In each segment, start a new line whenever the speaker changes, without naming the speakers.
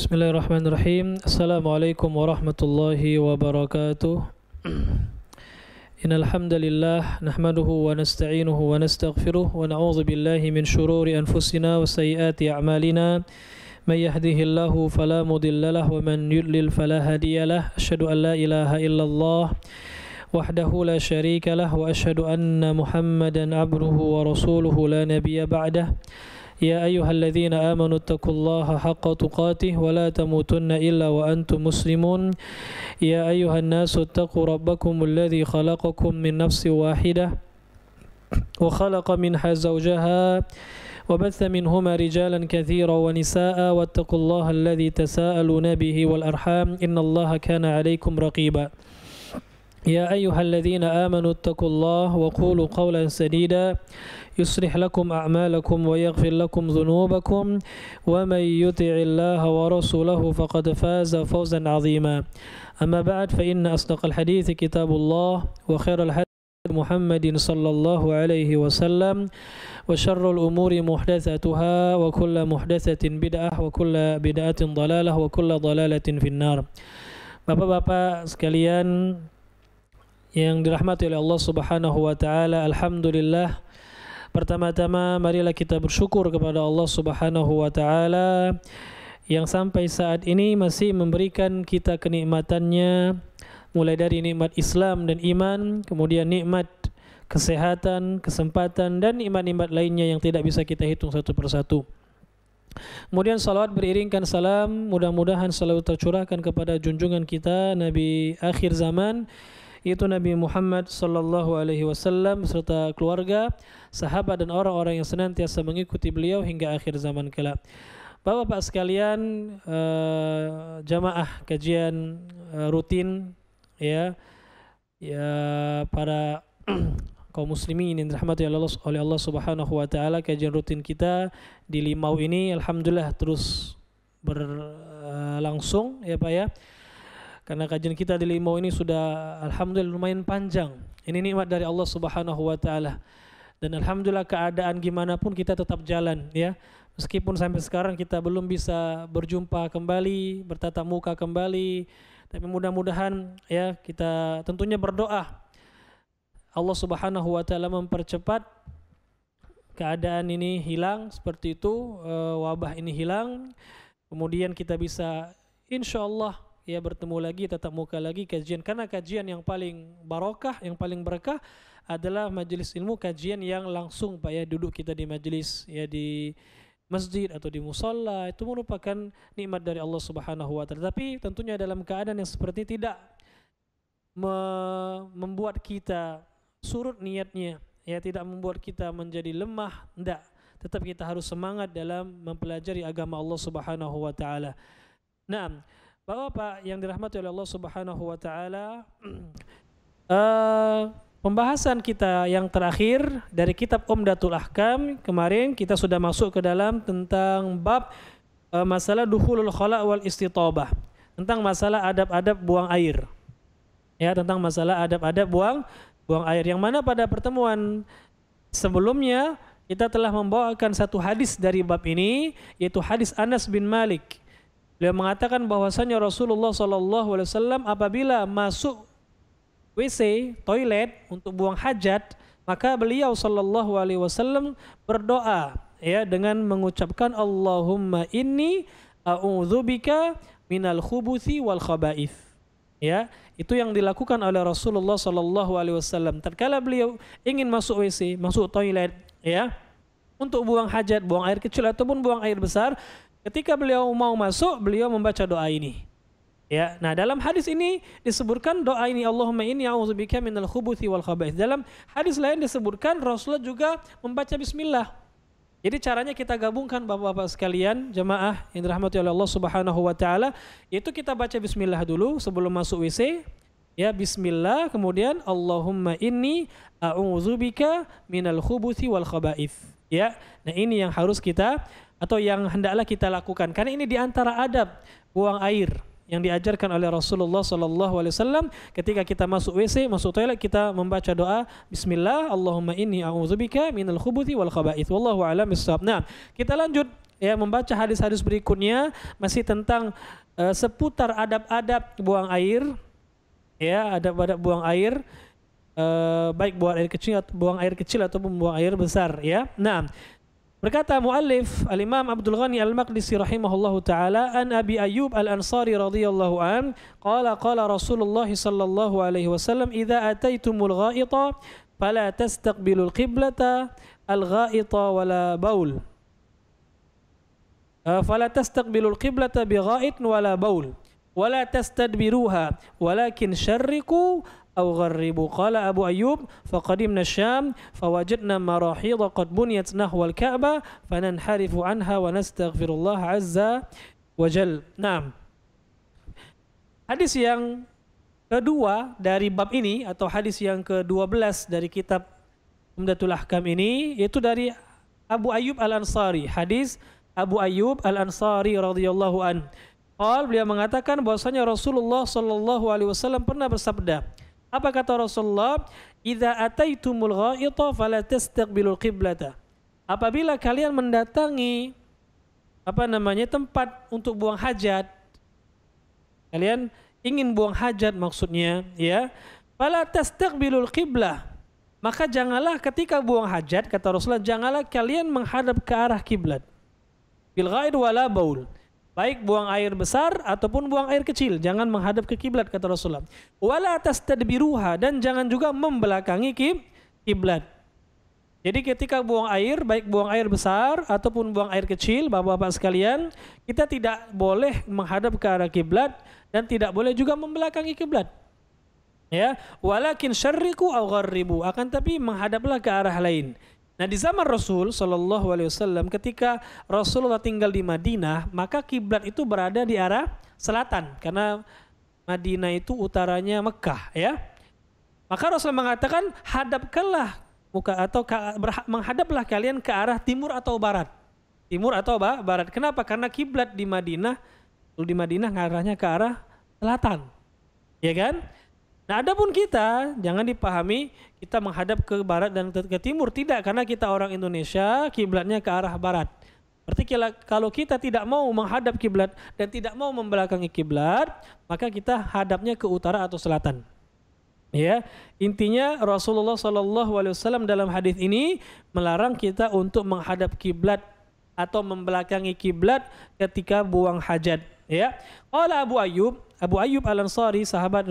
Bismillahirrahmanirrahim. Assalamualaikum warahmatullahi wabarakatuh. Innal hamdalillah nahmaduhu wa nasta'inuhu wa nastaghfiruh wa na'udzu billahi min shururi anfusina wa sayyiati a'malina. May yahdihillahu fala mudilla lahu wa man yudlil fala hadiyalah. Asyhadu an la ilaha illallah wahdahu la syarika lah wa asyhadu anna Muhammadan abduhu wa rasuluhu la nabiyya ba'dah. يا أيها الذين آمنوا اتقوا الله حق تقاته ولا تموتن إلا وأنتم مسلمون يا أيها الناس اتقوا ربكم الذي خلقكم من نفس واحدة وخلق منها زوجها وبث منهما رجالا كثيرا ونساء واتقوا الله الذي تساءلون به والأرحام إن الله كان عليكم رقيبا يا أيها الذين آمنوا اتقوا الله وقولوا قولا سديدا يصلح لكم أعمالكم ويغفر لكم ذنوبكم ومن يطع الله ورسوله فقد فاز فوزا عظيما أما بعد فإن أصدق الحديث كتاب الله وخير الهدي محمد صلى الله عليه وسلم وشر الأمور محدثاتها وكل محدثة بدعة وكل بدعة ضلالة وكل ضلالة في النار. Bapak-bapak sekalian yang dirahmati oleh Allah Subhanahu wa taala, alhamdulillah. Pertama-tama marilah kita bersyukur kepada Allah Subhanahu wa taala yang sampai saat ini masih memberikan kita kenikmatannya, mulai dari nikmat Islam dan iman, kemudian nikmat kesehatan, kesempatan, dan nikmat-nikmat lainnya yang tidak bisa kita hitung satu persatu. Kemudian salawat beriringkan salam mudah-mudahan selalu tercurahkan kepada junjungan kita Nabi akhir zaman, yaitu Nabi Muhammad sallallahu alaihi wasallam beserta keluarga, sahabat dan orang-orang yang senantiasa mengikuti beliau hingga akhir zaman kelak. Bapak-bapak sekalian, jamaah kajian rutin ya para kaum muslimin yang dirahmati oleh Allah Subhanahu wa taala, kajian rutin kita di Limau ini alhamdulillah terus berlangsung ya Pak ya. Karena kajian kita di Limau ini sudah alhamdulillah lumayan panjang. Ini nikmat dari Allah Subhanahu wa taala. Dan alhamdulillah keadaan gimana pun kita tetap jalan ya. Meskipun sampai sekarang kita belum bisa berjumpa kembali, bertatap muka kembali, tapi mudah-mudahan ya kita tentunya berdoa Allah Subhanahu wa taala mempercepat keadaan ini hilang seperti itu, wabah ini hilang. Kemudian kita bisa insyaallah ya bertemu lagi, tatap muka lagi, kajian. Karena kajian yang paling barokah, yang paling berkah adalah majelis ilmu, kajian yang langsung Pak ya, duduk kita di majelis ya, di masjid atau di musalla, itu merupakan nikmat dari Allah Subhanahu wa taala. Tapi tentunya dalam keadaan yang seperti tidak membuat kita surut niatnya, ya tidak membuat kita menjadi lemah, enggak. Tetap kita harus semangat dalam mempelajari agama Allah Subhanahu wa taala. Nah, Bapak yang dirahmati oleh Allah Subhanahu wa taala, pembahasan kita yang terakhir dari kitab Umdatul Ahkam, kemarin kita sudah masuk ke dalam tentang bab masalah dukhulul khala' wal istitabah, tentang masalah adab-adab buang air. Ya, tentang masalah adab-adab buang air, yang mana pada pertemuan sebelumnya kita telah membawakan satu hadis dari bab ini, yaitu hadis Anas bin Malik. Beliau mengatakan bahwasanya Rasulullah SAW apabila masuk WC, toilet untuk buang hajat, maka beliau SAW berdoa ya dengan mengucapkan Allahumma inni a'udzubika minal khubuthi wal khaba'ith. Ya, itu yang dilakukan oleh Rasulullah SAW tatkala beliau ingin masuk WC, masuk toilet ya, untuk buang hajat, buang air kecil ataupun buang air besar. Ketika beliau mau masuk, beliau membaca doa ini. Ya, nah dalam hadis ini disebutkan doa ini, Allahumma inni a'udzubika minal khubuthi wal khaba'ith. Dalam hadis lain disebutkan Rasulullah juga membaca bismillah. Jadi caranya kita gabungkan bapak-bapak sekalian, jamaah yang dirahmati oleh Allah Subhanahu wa taala, yaitu kita baca bismillah dulu sebelum masuk WC. Ya, bismillah, kemudian Allahumma inni a'udzubika minal khubuthi wal khaba'ith. Ya, nah ini yang harus kita atau yang hendaklah kita lakukan, karena ini diantara adab buang air yang diajarkan oleh Rasulullah SAW. Ketika kita masuk WC, masuk toilet, kita membaca doa Bismillah, Allahumma inni a'udzubika minal khubuthi wal khaba'ith. Wallahu a'lam bishawab. Nah, kita lanjut ya membaca hadis-hadis berikutnya masih tentang seputar adab-adab buang air, ya adab-adab buang air, baik buang air kecil ataupun buang air besar, ya. Nah, berkata muallif al-Imam Abdul Ghani Al-Maqdisi rahimahullahu taala an Abi Ayyub Al-Ansari radhiyallahu an qala Rasulullah sallallahu alaihi wasallam idza ataitumul ghaita fala tastaqbilul qiblata al-ghaita wala baul fala tastaqbilul qiblata bighait wala baul wala tastadbiruha walakin syarriku أو غربوا قال أبو أيوب فقدمنا الشام فوجدنا مراحيض قد بنيت نحو الكعبة فننحرف عنها ونستغفر الله عز وجل. Nah, hadis yang kedua dari bab ini atau hadis yang ke-12 dari kitab Umdatul Ahkam ini yaitu dari Abu Ayyub Al-Ansari. Hadis Abu Ayyub Al-Ansari radhiyallahu an. Beliau mengatakan bahwasanya Rasulullah sallallahu alaihi wasallam pernah bersabda. Apa kata Rasulullah? Idza ataitumul ghaita fala tastaqbilul qiblata. Apabila kalian mendatangi tempat untuk buang hajat, kalian ingin buang hajat maksudnya, ya. Fala tastaqbilul qiblah. Maka janganlah ketika buang hajat, kata Rasulullah, janganlah kalian menghadap ke arah kiblat. Bil ghaid wala baul. Baik buang air besar ataupun buang air kecil, jangan menghadap ke kiblat, kata Rasulullah. Wala tastadbiruha, dan jangan juga membelakangi kiblat. Jadi ketika buang air, baik buang air besar ataupun buang air kecil, Bapak-bapak sekalian, kita tidak boleh menghadap ke arah kiblat dan tidak boleh juga membelakangi kiblat. Ya, walakin syarriku aw gharribu, akan tapi menghadaplah ke arah lain. Nah, di zaman Rasul sallallahu alaihi wasallam ketika Rasulullah tinggal di Madinah, maka kiblat itu berada di arah selatan karena Madinah itu utaranya Mekah, ya. Maka Rasul mengatakan hadapkanlah menghadaplah kalian ke arah timur atau barat. Timur atau barat. Kenapa? Karena kiblat di Madinah ngarahnya ke arah selatan. Ya kan? Nah, adapun kita jangan dipahami kita menghadap ke barat dan ke timur, tidak, karena kita orang Indonesia kiblatnya ke arah barat. Berarti kalau kita tidak mau menghadap kiblat dan tidak mau membelakangi kiblat, maka kita hadapnya ke utara atau selatan. Ya, intinya Rasulullah SAW dalam hadis ini melarang kita untuk menghadap kiblat atau membelakangi kiblat ketika buang hajat. Ya, qala Abu Ayyub Al-Ansari, sahabat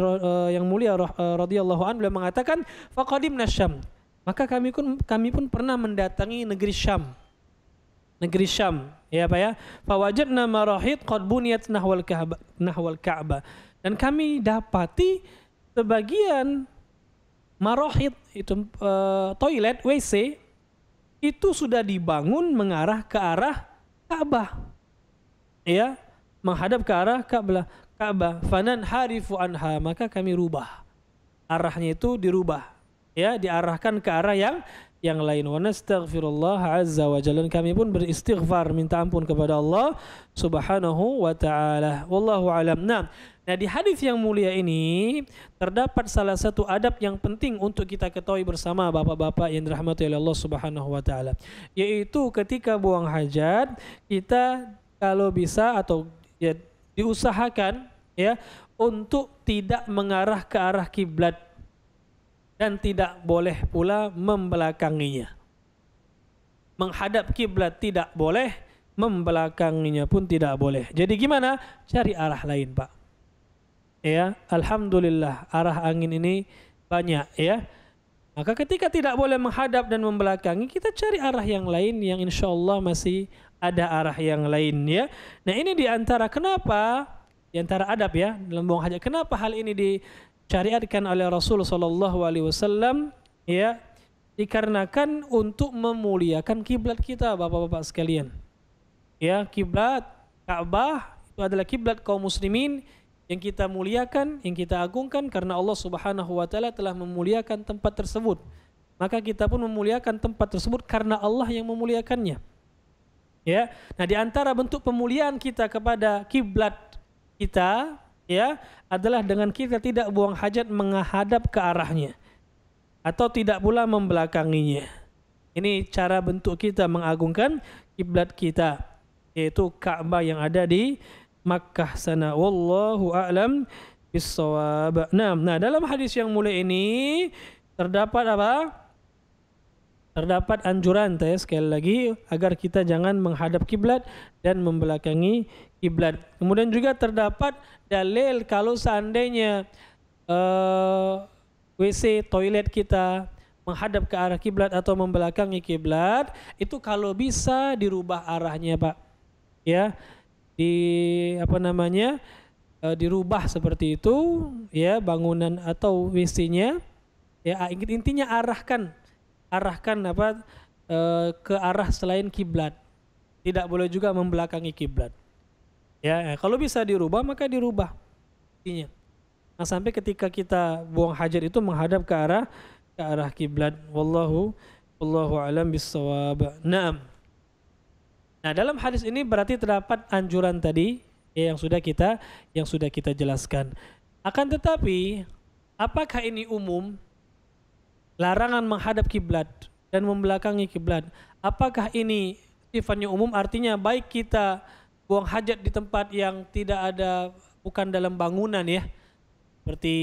yang mulia radhiyallahu anhu, beliau mengatakan faqadimna Syam, maka kami pun pernah mendatangi negeri Syam, ya Pak ya. Fawajadna marahid qad buniyat nahwal Ka'bah, dan kami dapati sebagian marahid itu toilet WC itu sudah dibangun mengarah ke arah Ka'bah, ya, menghadap ke arah Ka'bah. Fanan harifu anha, maka kami rubah arahnya, itu dirubah, ya, diarahkan ke arah yang lain. Wa nastaghfirullah azza wa jalla, kami pun beristighfar, minta ampun kepada Allah subhanahu wa ta'ala. Wallahu alam. Nah, di hadis yang mulia ini terdapat salah satu adab yang penting untuk kita ketahui bersama, bapak-bapak yang dirahmati oleh Allah subhanahu wa ta'ala, yaitu ketika buang hajat kita kalau bisa atau ya diusahakan, ya, untuk tidak mengarah ke arah kiblat dan tidak boleh pula membelakanginya. Menghadap kiblat tidak boleh, membelakanginya pun tidak boleh. Jadi gimana? Cari arah lain, Pak. Ya, alhamdulillah arah angin ini banyak, ya. Maka ketika tidak boleh menghadap dan membelakangi, kita cari arah yang lain yang insya Allah masih ada arah yang lain, ya. Nah, ini diantara adab, ya, dalam buang hajat. Kenapa hal ini disyariatkan oleh Rasul sallallahu alaihi wasallam, ya? Dikarenakan untuk memuliakan kiblat kita, bapak-bapak sekalian. Ya, kiblat Ka'bah itu adalah kiblat kaum muslimin yang kita muliakan, yang kita agungkan karena Allah Subhanahu wa taala telah memuliakan tempat tersebut. Maka kita pun memuliakan tempat tersebut karena Allah yang memuliakannya. Ya. Nah, di antara bentuk pemuliaan kita kepada kiblat kita, ya, adalah dengan kita tidak buang hajat menghadap ke arahnya atau tidak pula membelakanginya. Ini cara bentuk kita mengagungkan kiblat kita. yaitu Ka'bah yang ada di Makkah sana. Wallahu a'lam bissawab. Nah, dalam hadis yang mulia ini terdapat apa? Terdapat anjuran sekali lagi agar kita jangan menghadap kiblat dan membelakangi kiblat. Kemudian juga terdapat dalil kalau seandainya WC toilet kita menghadap ke arah kiblat atau membelakangi kiblat, itu kalau bisa dirubah arahnya, Pak. Ya, dirubah seperti itu, ya, bangunan atau WC-nya. Ya, intinya arahkan ke arah selain kiblat. Tidak boleh juga membelakangi kiblat. Ya, kalau bisa dirubah maka dirubah. Intinya. Nah, sampai ketika kita buang hajat itu menghadap ke arah kiblat. Wallahu a'lam bissawab. Nah, dalam hadis ini berarti terdapat anjuran tadi yang sudah kita jelaskan. Akan tetapi, apakah ini umum? Larangan menghadap kiblat dan membelakangi kiblat. Apakah ini sifatnya umum? Artinya baik kita buang hajat di tempat yang bukan dalam bangunan, ya. Seperti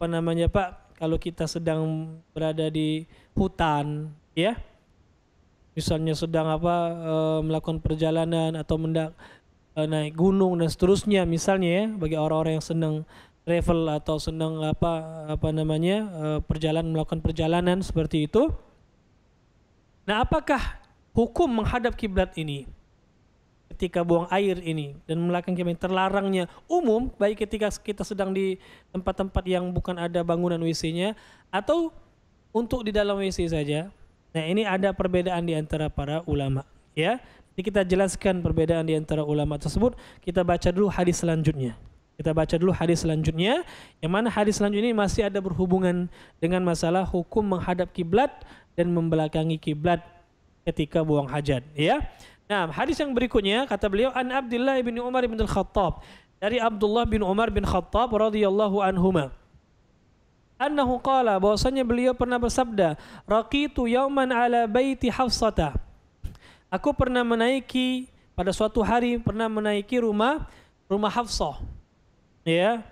Pak, kalau kita sedang berada di hutan, ya. Misalnya sedang melakukan perjalanan atau naik gunung dan seterusnya, misalnya, ya, bagi orang-orang yang senang travel atau senang melakukan perjalanan seperti itu. Nah, apakah hukum menghadap kiblat ini ketika buang air ini dan membelakangi kiblat terlarangnya umum, baik ketika kita sedang di tempat-tempat yang bukan ada bangunan WC-nya atau untuk di dalam WC saja? Nah, ini ada perbedaan di antara para ulama, ya. Jadi kita jelaskan perbedaan di antara ulama tersebut. Kita baca dulu hadis selanjutnya. Yang mana hadis selanjutnya ini masih ada berhubungan dengan masalah hukum menghadap kiblat dan membelakangi kiblat ketika buang hajat, ya. Nah, hadis yang berikutnya kata beliau, an Abdullah bin Umar bin Al-Khattab, dari Abdullah bin Umar bin Khattab radhiyallahu anhuma. Annahu qala, bahwasanya beliau pernah bersabda, raqitu yauman ala baiti Hafsata. Aku pernah menaiki pada suatu hari rumah Hafsah. Ya.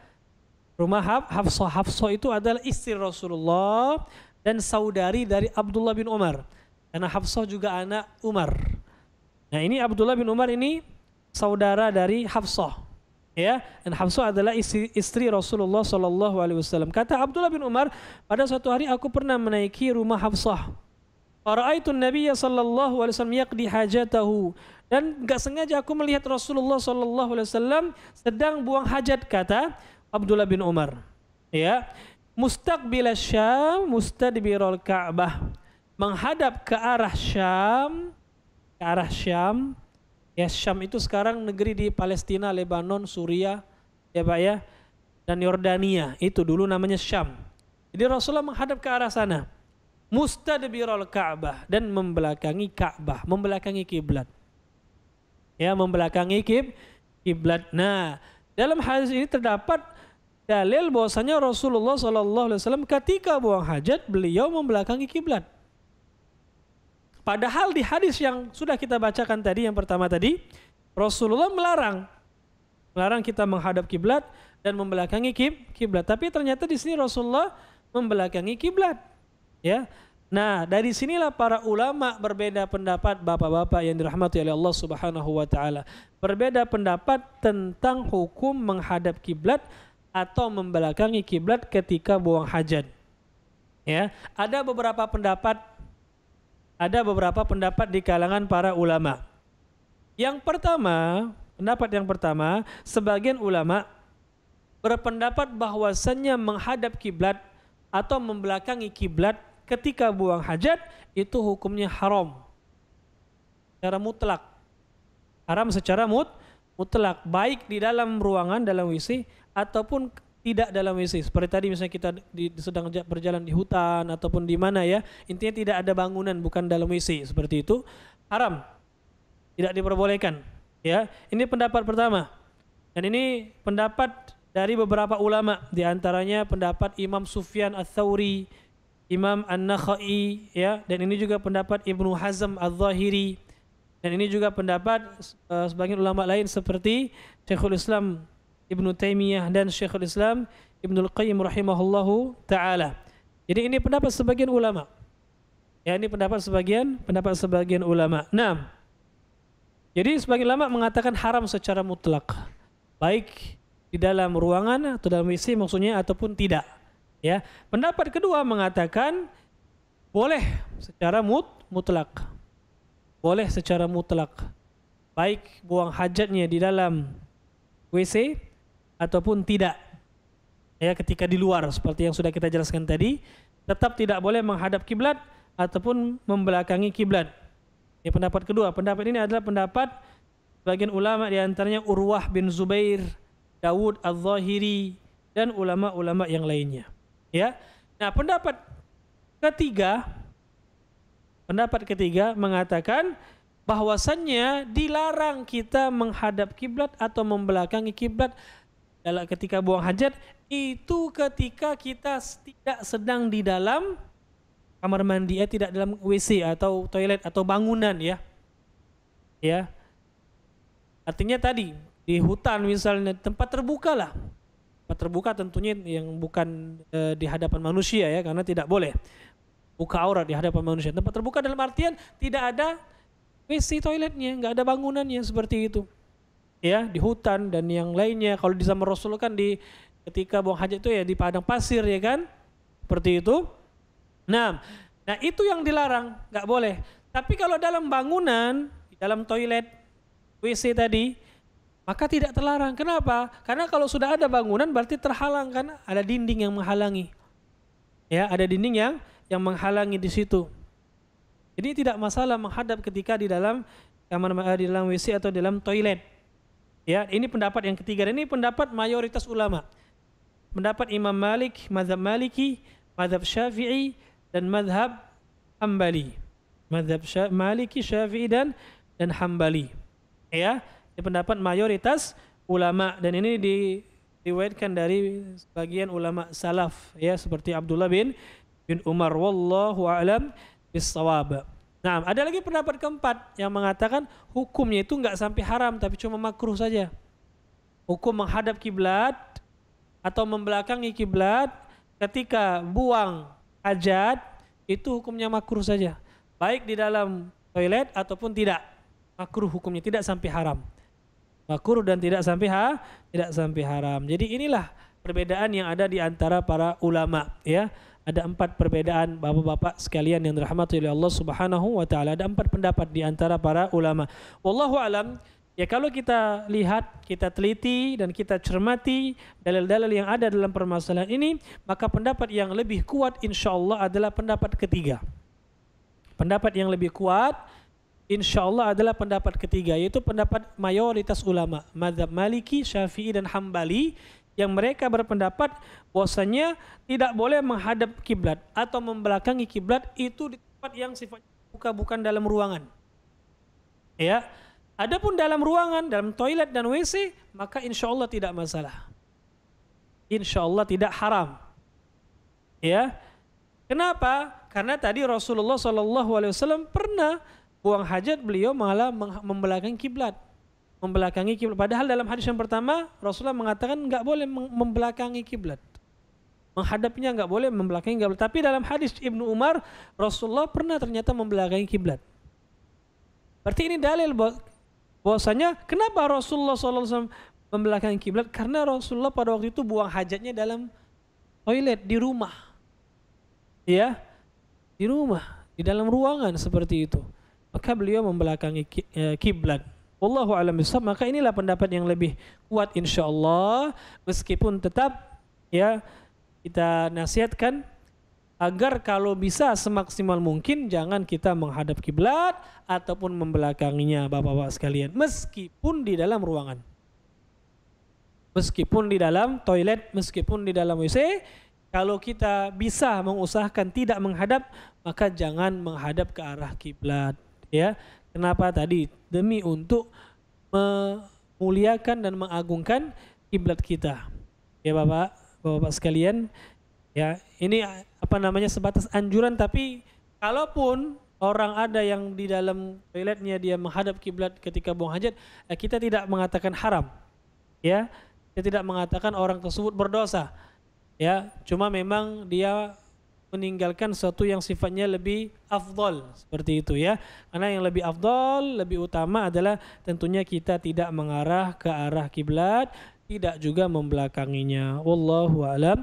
Rumah Hafsah. Hafsah itu adalah istri Rasulullah dan saudari dari Abdullah bin Umar. Karena Hafsah juga anak Umar. Nah, ini Abdullah bin Umar ini saudara dari Hafsah. Ya, dan Hafsah adalah istri Rasulullah sallallahu alaihi wasallam. Kata Abdullah bin Umar, pada suatu hari aku pernah menaiki rumah Hafsah. Fara'aitu an-nabiyya sallallahu alaihi wasallam yaqdi hajatahu. Dan enggak sengaja aku melihat Rasulullah sallallahu alaihi wasallam sedang buang hajat, kata Abdullah bin Umar. Ya, mustaqbil Syam, mustadbirul Ka'bah. Menghadap ke arah Syam, Ya, Syam itu sekarang negeri di Palestina, Lebanon, Suriah, ya Pak, ya, dan Yordania. Itu dulu namanya Syam. Jadi Rasulullah menghadap ke arah sana. Mustadbirul Ka'bah, dan membelakangi Ka'bah, membelakangi kiblat. Ya, membelakangi kiblat. Nah, dalam hadis ini terdapat dalil bahwasanya Rasulullah SAW ketika buang hajat beliau membelakangi kiblat. Padahal di hadis yang sudah kita bacakan tadi, yang pertama tadi, Rasulullah melarang kita menghadap kiblat dan membelakangi kiblat. Tapi ternyata di sini Rasulullah membelakangi kiblat. Ya. Nah, dari sinilah para ulama berbeda pendapat, bapak-bapak yang dirahmati oleh Allah Subhanahu wa taala. Berbeda pendapat tentang hukum menghadap kiblat atau membelakangi kiblat ketika buang hajat. Ya, ada beberapa pendapat di kalangan para ulama. Pendapat yang pertama, sebagian ulama berpendapat bahwasannya menghadap kiblat atau membelakangi kiblat ketika buang hajat itu hukumnya haram secara mutlak. Haram secara mutlak, baik di dalam ruangan, dalam WC ataupun tidak dalam WC. Seperti tadi misalnya kita sedang berjalan di hutan ataupun di mana, ya, intinya tidak ada bangunan, bukan dalam WC, seperti itu haram, tidak diperbolehkan. Ya, ini pendapat pertama. Dan ini pendapat dari beberapa ulama, di antaranya pendapat Imam Sufyan Ats-Tsauri, Imam An-Nakhai, ya, dan ini juga pendapat Ibnu Hazm Al-Zahiri, Dan ini juga pendapat sebagian ulama lain seperti Syekhul Islam Ibnu Taimiyah dan Syekhul Islam Ibnul Qayyim rahimahullahu taala. Jadi ini pendapat sebagian ulama. Ya, ini pendapat sebagian ulama. Nah, jadi sebagian ulama mengatakan haram secara mutlak, baik di dalam ruangan atau dalam WC maksudnya ataupun tidak. Ya, pendapat kedua mengatakan boleh secara mutlak. Boleh secara mutlak. Baik buang hajatnya di dalam WC ataupun tidak. Ya, ketika di luar seperti yang sudah kita jelaskan tadi, tetap tidak boleh menghadap kiblat ataupun membelakangi kiblat. Ini pendapat kedua. Pendapat ini adalah pendapat sebagian ulama, di antaranya Urwah bin Zubair, Dawud Al-Zahiri, dan ulama-ulama yang lainnya. Ya. Nah, pendapat ketiga mengatakan bahwasannya dilarang kita menghadap kiblat atau membelakangi kiblat ketika buang hajat, itu ketika kita tidak sedang di dalam kamar mandi, tidak dalam WC atau toilet atau bangunan, ya. Ya. Artinya tadi di hutan misalnya, tempat terbuka lah. Tempat terbuka tentunya yang bukan di hadapan manusia, ya, karena tidak boleh buka aurat di hadapan manusia. Tempat terbuka dalam artian tidak ada WC toiletnya, nggak ada bangunannya seperti itu. Ya, di hutan dan yang lainnya. Kalau di zaman Rasul kan ketika buang hajat itu ya di padang pasir, ya kan? Seperti itu. Nah itu yang dilarang, nggak boleh. Tapi kalau dalam bangunan, di dalam toilet, WC tadi, maka tidak terlarang. Kenapa? Karena kalau sudah ada bangunan berarti terhalang, kan? Ada dinding yang menghalangi. Ya, ada dinding yang menghalangi di situ. Jadi tidak masalah menghadap ketika di dalam kamar, di dalam WC atau di dalam toilet. Ya, ini pendapat yang ketiga. Ini pendapat mayoritas ulama. Pendapat Imam Malik, mazhab Maliki, mazhab Syafi'i, dan mazhab Hambali. Mazhab Maliki, Syafi'i, dan Hambali. Ya, ini pendapat mayoritas ulama, dan ini diriwayatkan dari sebagian ulama salaf, ya, seperti Abdullah bin Umar, wallahu a'lam bis-shawab. Nah, ada lagi pendapat keempat yang mengatakan hukumnya itu enggak sampai haram, tapi cuma makruh saja. Hukum menghadap kiblat atau membelakangi kiblat ketika buang hajat itu hukumnya makruh saja, baik di dalam toilet ataupun tidak. Makruh hukumnya, tidak sampai haram. Makruh dan tidak sampai haram. Jadi inilah perbedaan yang ada di antara para ulama, ya. Ada 4 perbedaan bapak-bapak sekalian yang dirahmati oleh Allah Subhanahu wa taala. Ada 4 pendapat di antara para ulama. Wallahu alam. Ya, kalau kita lihat, kita teliti dan kita cermati dalil-dalil yang ada dalam permasalahan ini, maka pendapat yang lebih kuat insyaallah adalah pendapat ketiga. Pendapat yang lebih kuat insyaallah adalah pendapat ketiga, yaitu pendapat mayoritas ulama, mazhab Maliki, Syafi'i, dan Hambali, yang mereka berpendapat bahwasanya tidak boleh menghadap kiblat atau membelakangi kiblat itu di tempat yang sifatnya bukan dalam ruangan. Ya, adapun dalam ruangan, dalam toilet dan WC, maka insyaallah tidak masalah. Insyaallah tidak haram. Ya, kenapa? Karena tadi Rasulullah SAW pernah buang hajat, beliau malah membelakangi kiblat. Membelakangi kiblat. Padahal dalam hadis yang pertama Rasulullah mengatakan enggak boleh membelakangi kiblat. Menghadapnya enggak boleh, membelakangi kiblat. Tapi dalam hadis Ibnu Umar, Rasulullah pernah ternyata membelakangi kiblat. Berarti ini dalil bahwasanya kenapa Rasulullah SAW membelakangi kiblat? Karena Rasulullah pada waktu itu buang hajatnya dalam toilet di rumah. Ya, di rumah, di dalam ruangan seperti itu. Maka beliau membelakangi kiblat. Wallahu a'lam bishawab. Maka inilah pendapat yang lebih kuat insyaallah, meskipun tetap, ya, kita nasihatkan agar kalau bisa semaksimal mungkin jangan kita menghadap kiblat ataupun membelakanginya, bapak-bapak sekalian, meskipun di dalam ruangan, meskipun di dalam toilet, meskipun di dalam WC. Kalau kita bisa mengusahakan tidak menghadap, maka jangan menghadap ke arah kiblat, ya. Kenapa? Tadi demi untuk memuliakan dan mengagungkan kiblat kita. Ya, Bapak sekalian, ya, ini sebatas anjuran, tapi kalaupun orang ada yang di dalam toiletnya dia menghadap kiblat ketika buang hajat, kita tidak mengatakan haram, ya. Kita tidak mengatakan orang tersebut berdosa, ya. Cuma memang dia meninggalkan sesuatu yang sifatnya lebih afdal seperti itu, ya. Karena yang lebih afdal, lebih utama adalah tentunya kita tidak mengarah ke arah kiblat, tidak juga membelakanginya. Wallahu a'lam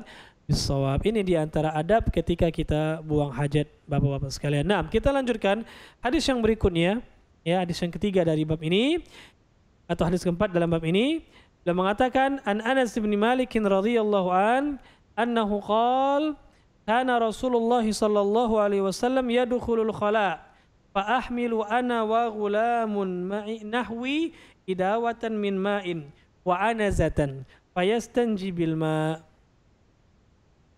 bissawab. Ini di antara adab ketika kita buang hajat, Bapak-bapak sekalian. Nah, kita lanjutkan hadis yang berikutnya, ya, hadis yang ketiga dari bab ini atau hadis keempat dalam bab ini. Beliau mengatakan an Anas bin Malik radhiyallahu an annahu qala kana Rasulullah sallallahu alaihi wasallam yadkhulul khala fa ahmilu ana wa ghulamun ma'i nahwi idawatan min ma'in wa anazatan fayastanji bil ma'.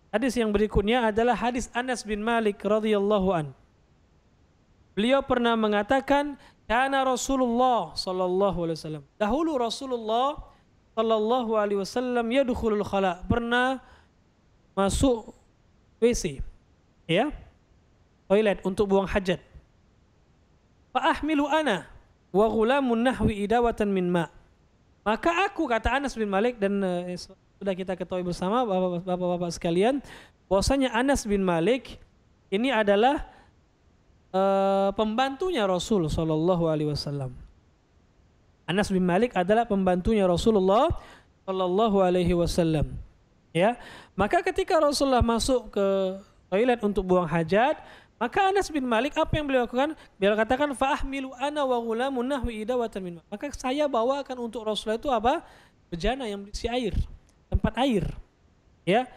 Hadis yang berikutnya adalah hadis Anas bin Malik radhiyallahu an. Beliau pernah mengatakan kana Rasulullah sallallahu alaihi wasallam, dahulu Rasulullah sallallahu alaihi wasallam yadkhulul khala, pernah masuk WC, ya, toilet untuk buang hajat. Fa ahmilu ana wa ghulamun nahwi idawatan min ma. Maka aku, kata Anas bin Malik, dan sudah kita ketahui bersama bapak-bapak sekalian, bahwasanya Anas bin Malik ini adalah pembantunya Rasul sallallahu alaihi wasallam. Anas bin Malik adalah pembantunya Rasulullah sallallahu alaihi wasallam. Ya, maka ketika Rasulullah masuk ke toilet untuk buang hajat, maka Anas bin Malik apa yang beliau lakukan? Beliau katakan fa ahmilu ana wa ghulamun nahwi idawatan min ma. Maka saya bawakan untuk Rasulullah itu apa? Bejana yang berisi air, tempat air. Ya.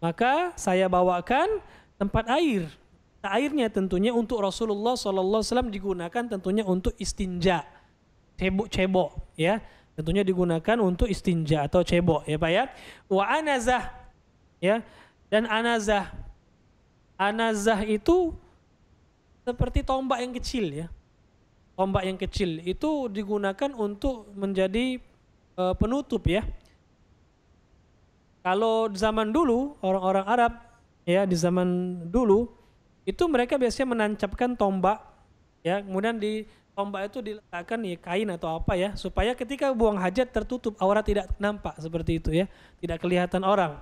Maka saya bawakan tempat air. Airnya tentunya untuk Rasulullah sallallahu alaihi wasallam digunakan tentunya untuk istinja. Cebok, ya. Tentunya digunakan untuk istinja atau cebok, ya Pak, ya. Wa anazah, ya. Dan anazah itu seperti tombak yang kecil, ya. Tombak yang kecil itu digunakan untuk menjadi penutup, ya. Kalau di zaman dulu orang-orang Arab, ya, di zaman dulu itu mereka biasanya menancapkan tombak, ya. Kemudian di tombak itu diletakkan, ya, kain atau apa, ya, supaya ketika buang hajat tertutup, aurat tidak nampak seperti itu, ya, tidak kelihatan orang.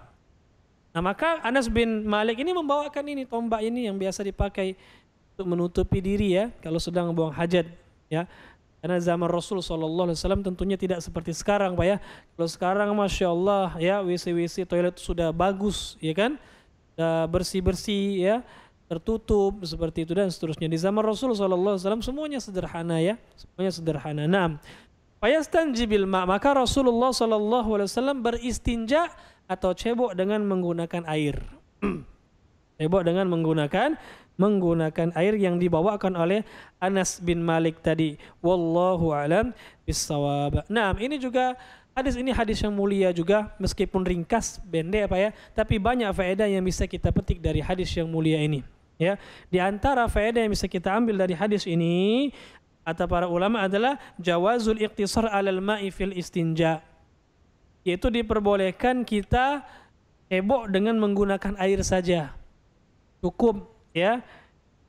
Nah, maka Anas bin Malik ini membawakan ini tombak ini yang biasa dipakai untuk menutupi diri, ya, kalau sedang buang hajat, ya. Karena zaman Rasul sallallahu alaihi wasallam tentunya tidak seperti sekarang, Pak, ya. Kalau sekarang Masya Allah, ya, WC toilet sudah bagus, ya kan, bersih-bersih, ya, tertutup seperti itu dan seterusnya. Di zaman Rasul sallallahu alaihi wasallam semuanya sederhana, ya, semuanya sederhana. Nah, fayastanji bil ma, maka Rasulullah sallallahu alaihi wasallam beristinja atau cebok dengan menggunakan air. Cebok dengan menggunakan air yang dibawakan oleh Anas bin Malik tadi. Wallahu alam bissawab. Nah, ini juga hadis yang mulia juga, meskipun ringkas, pendek, Pak, ya, tapi banyak faedah yang bisa kita petik dari hadis yang mulia ini, ya. Di antara faedah yang bisa kita ambil dari hadis ini kata para ulama adalah jawazul iqtisar 'alal ma'i fil istinja, yaitu diperbolehkan kita cebok dengan menggunakan air saja, cukup, ya.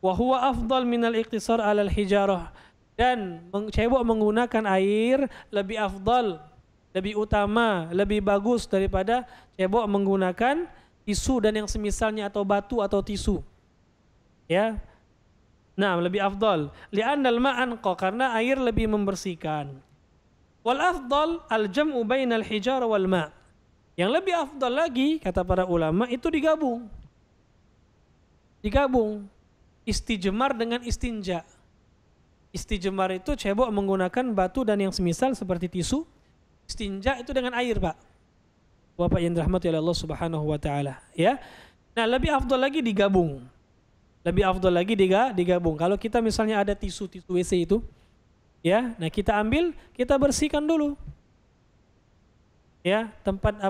Wa huwa afdal minal iqtisar 'alal hijarah, dan cebok menggunakan air lebih afdal, lebih utama, lebih bagus daripada cebok menggunakan tisu dan yang semisalnya atau batu atau tisu, ya. Nah, lebih afdal li'annal ma'an karena air lebih membersihkan. Wal afdal al jam'u bainal hijar wal ma'. Yang lebih afdal lagi kata para ulama itu digabung istijmar dengan istinja. Istijmar itu cebok menggunakan batu dan yang semisal seperti tisu. Istinja itu dengan air, Pak. Bapak yang dirahmati oleh Allah Subhanahu wa taala, ya. Nah, lebih afdal lagi digabung. Kalau kita misalnya ada tisu WC itu, ya, nah kita ambil, kita bersihkan dulu. Ya, tempat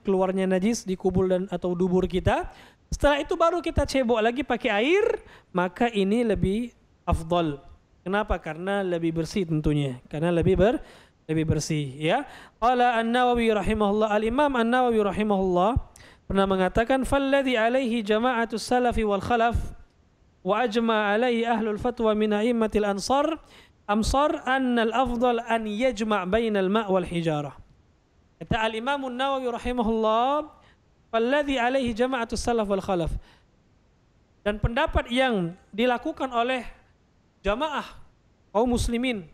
keluarnya najis di kubul dan atau dubur kita. Setelah itu baru kita cebok lagi pakai air, maka ini lebih afdal. Kenapa? Karena lebih bersih tentunya. Karena lebih bersih, ya. Qala An-Nawawi rahimahullah, Al-Imam An-Nawawi rahimahullah pernah mengatakan falladhi alaihi jama'atus salafi wal khalaf, wa ajma alaihi ahlul fatwa min a'immatil amsar anna al-afdal an yajma' bainal ma' wal hijarah. Kata al-Imam An-Nawawi rahimahullah, falladhi alaihi jama'atus salaf wal khalaf. Dan pendapat yang dilakukan oleh jamaah kaum muslimin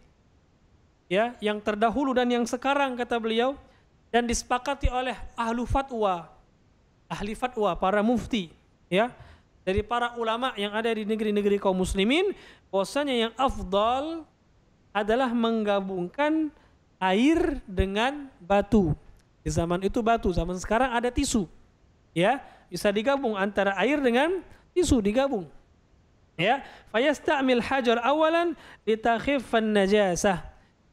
ya, yang terdahulu dan yang sekarang kata beliau, dan disepakati oleh ahli fatwa, para mufti ya, dari para ulama yang ada di negeri-negeri kaum muslimin, bahwasanya yang afdal adalah menggabungkan air dengan batu. Di zaman itu batu, zaman sekarang ada tisu. Ya, bisa digabung antara air dengan tisu, digabung. Ya, fayasta'mil hajar awalan litakhiffan najasah.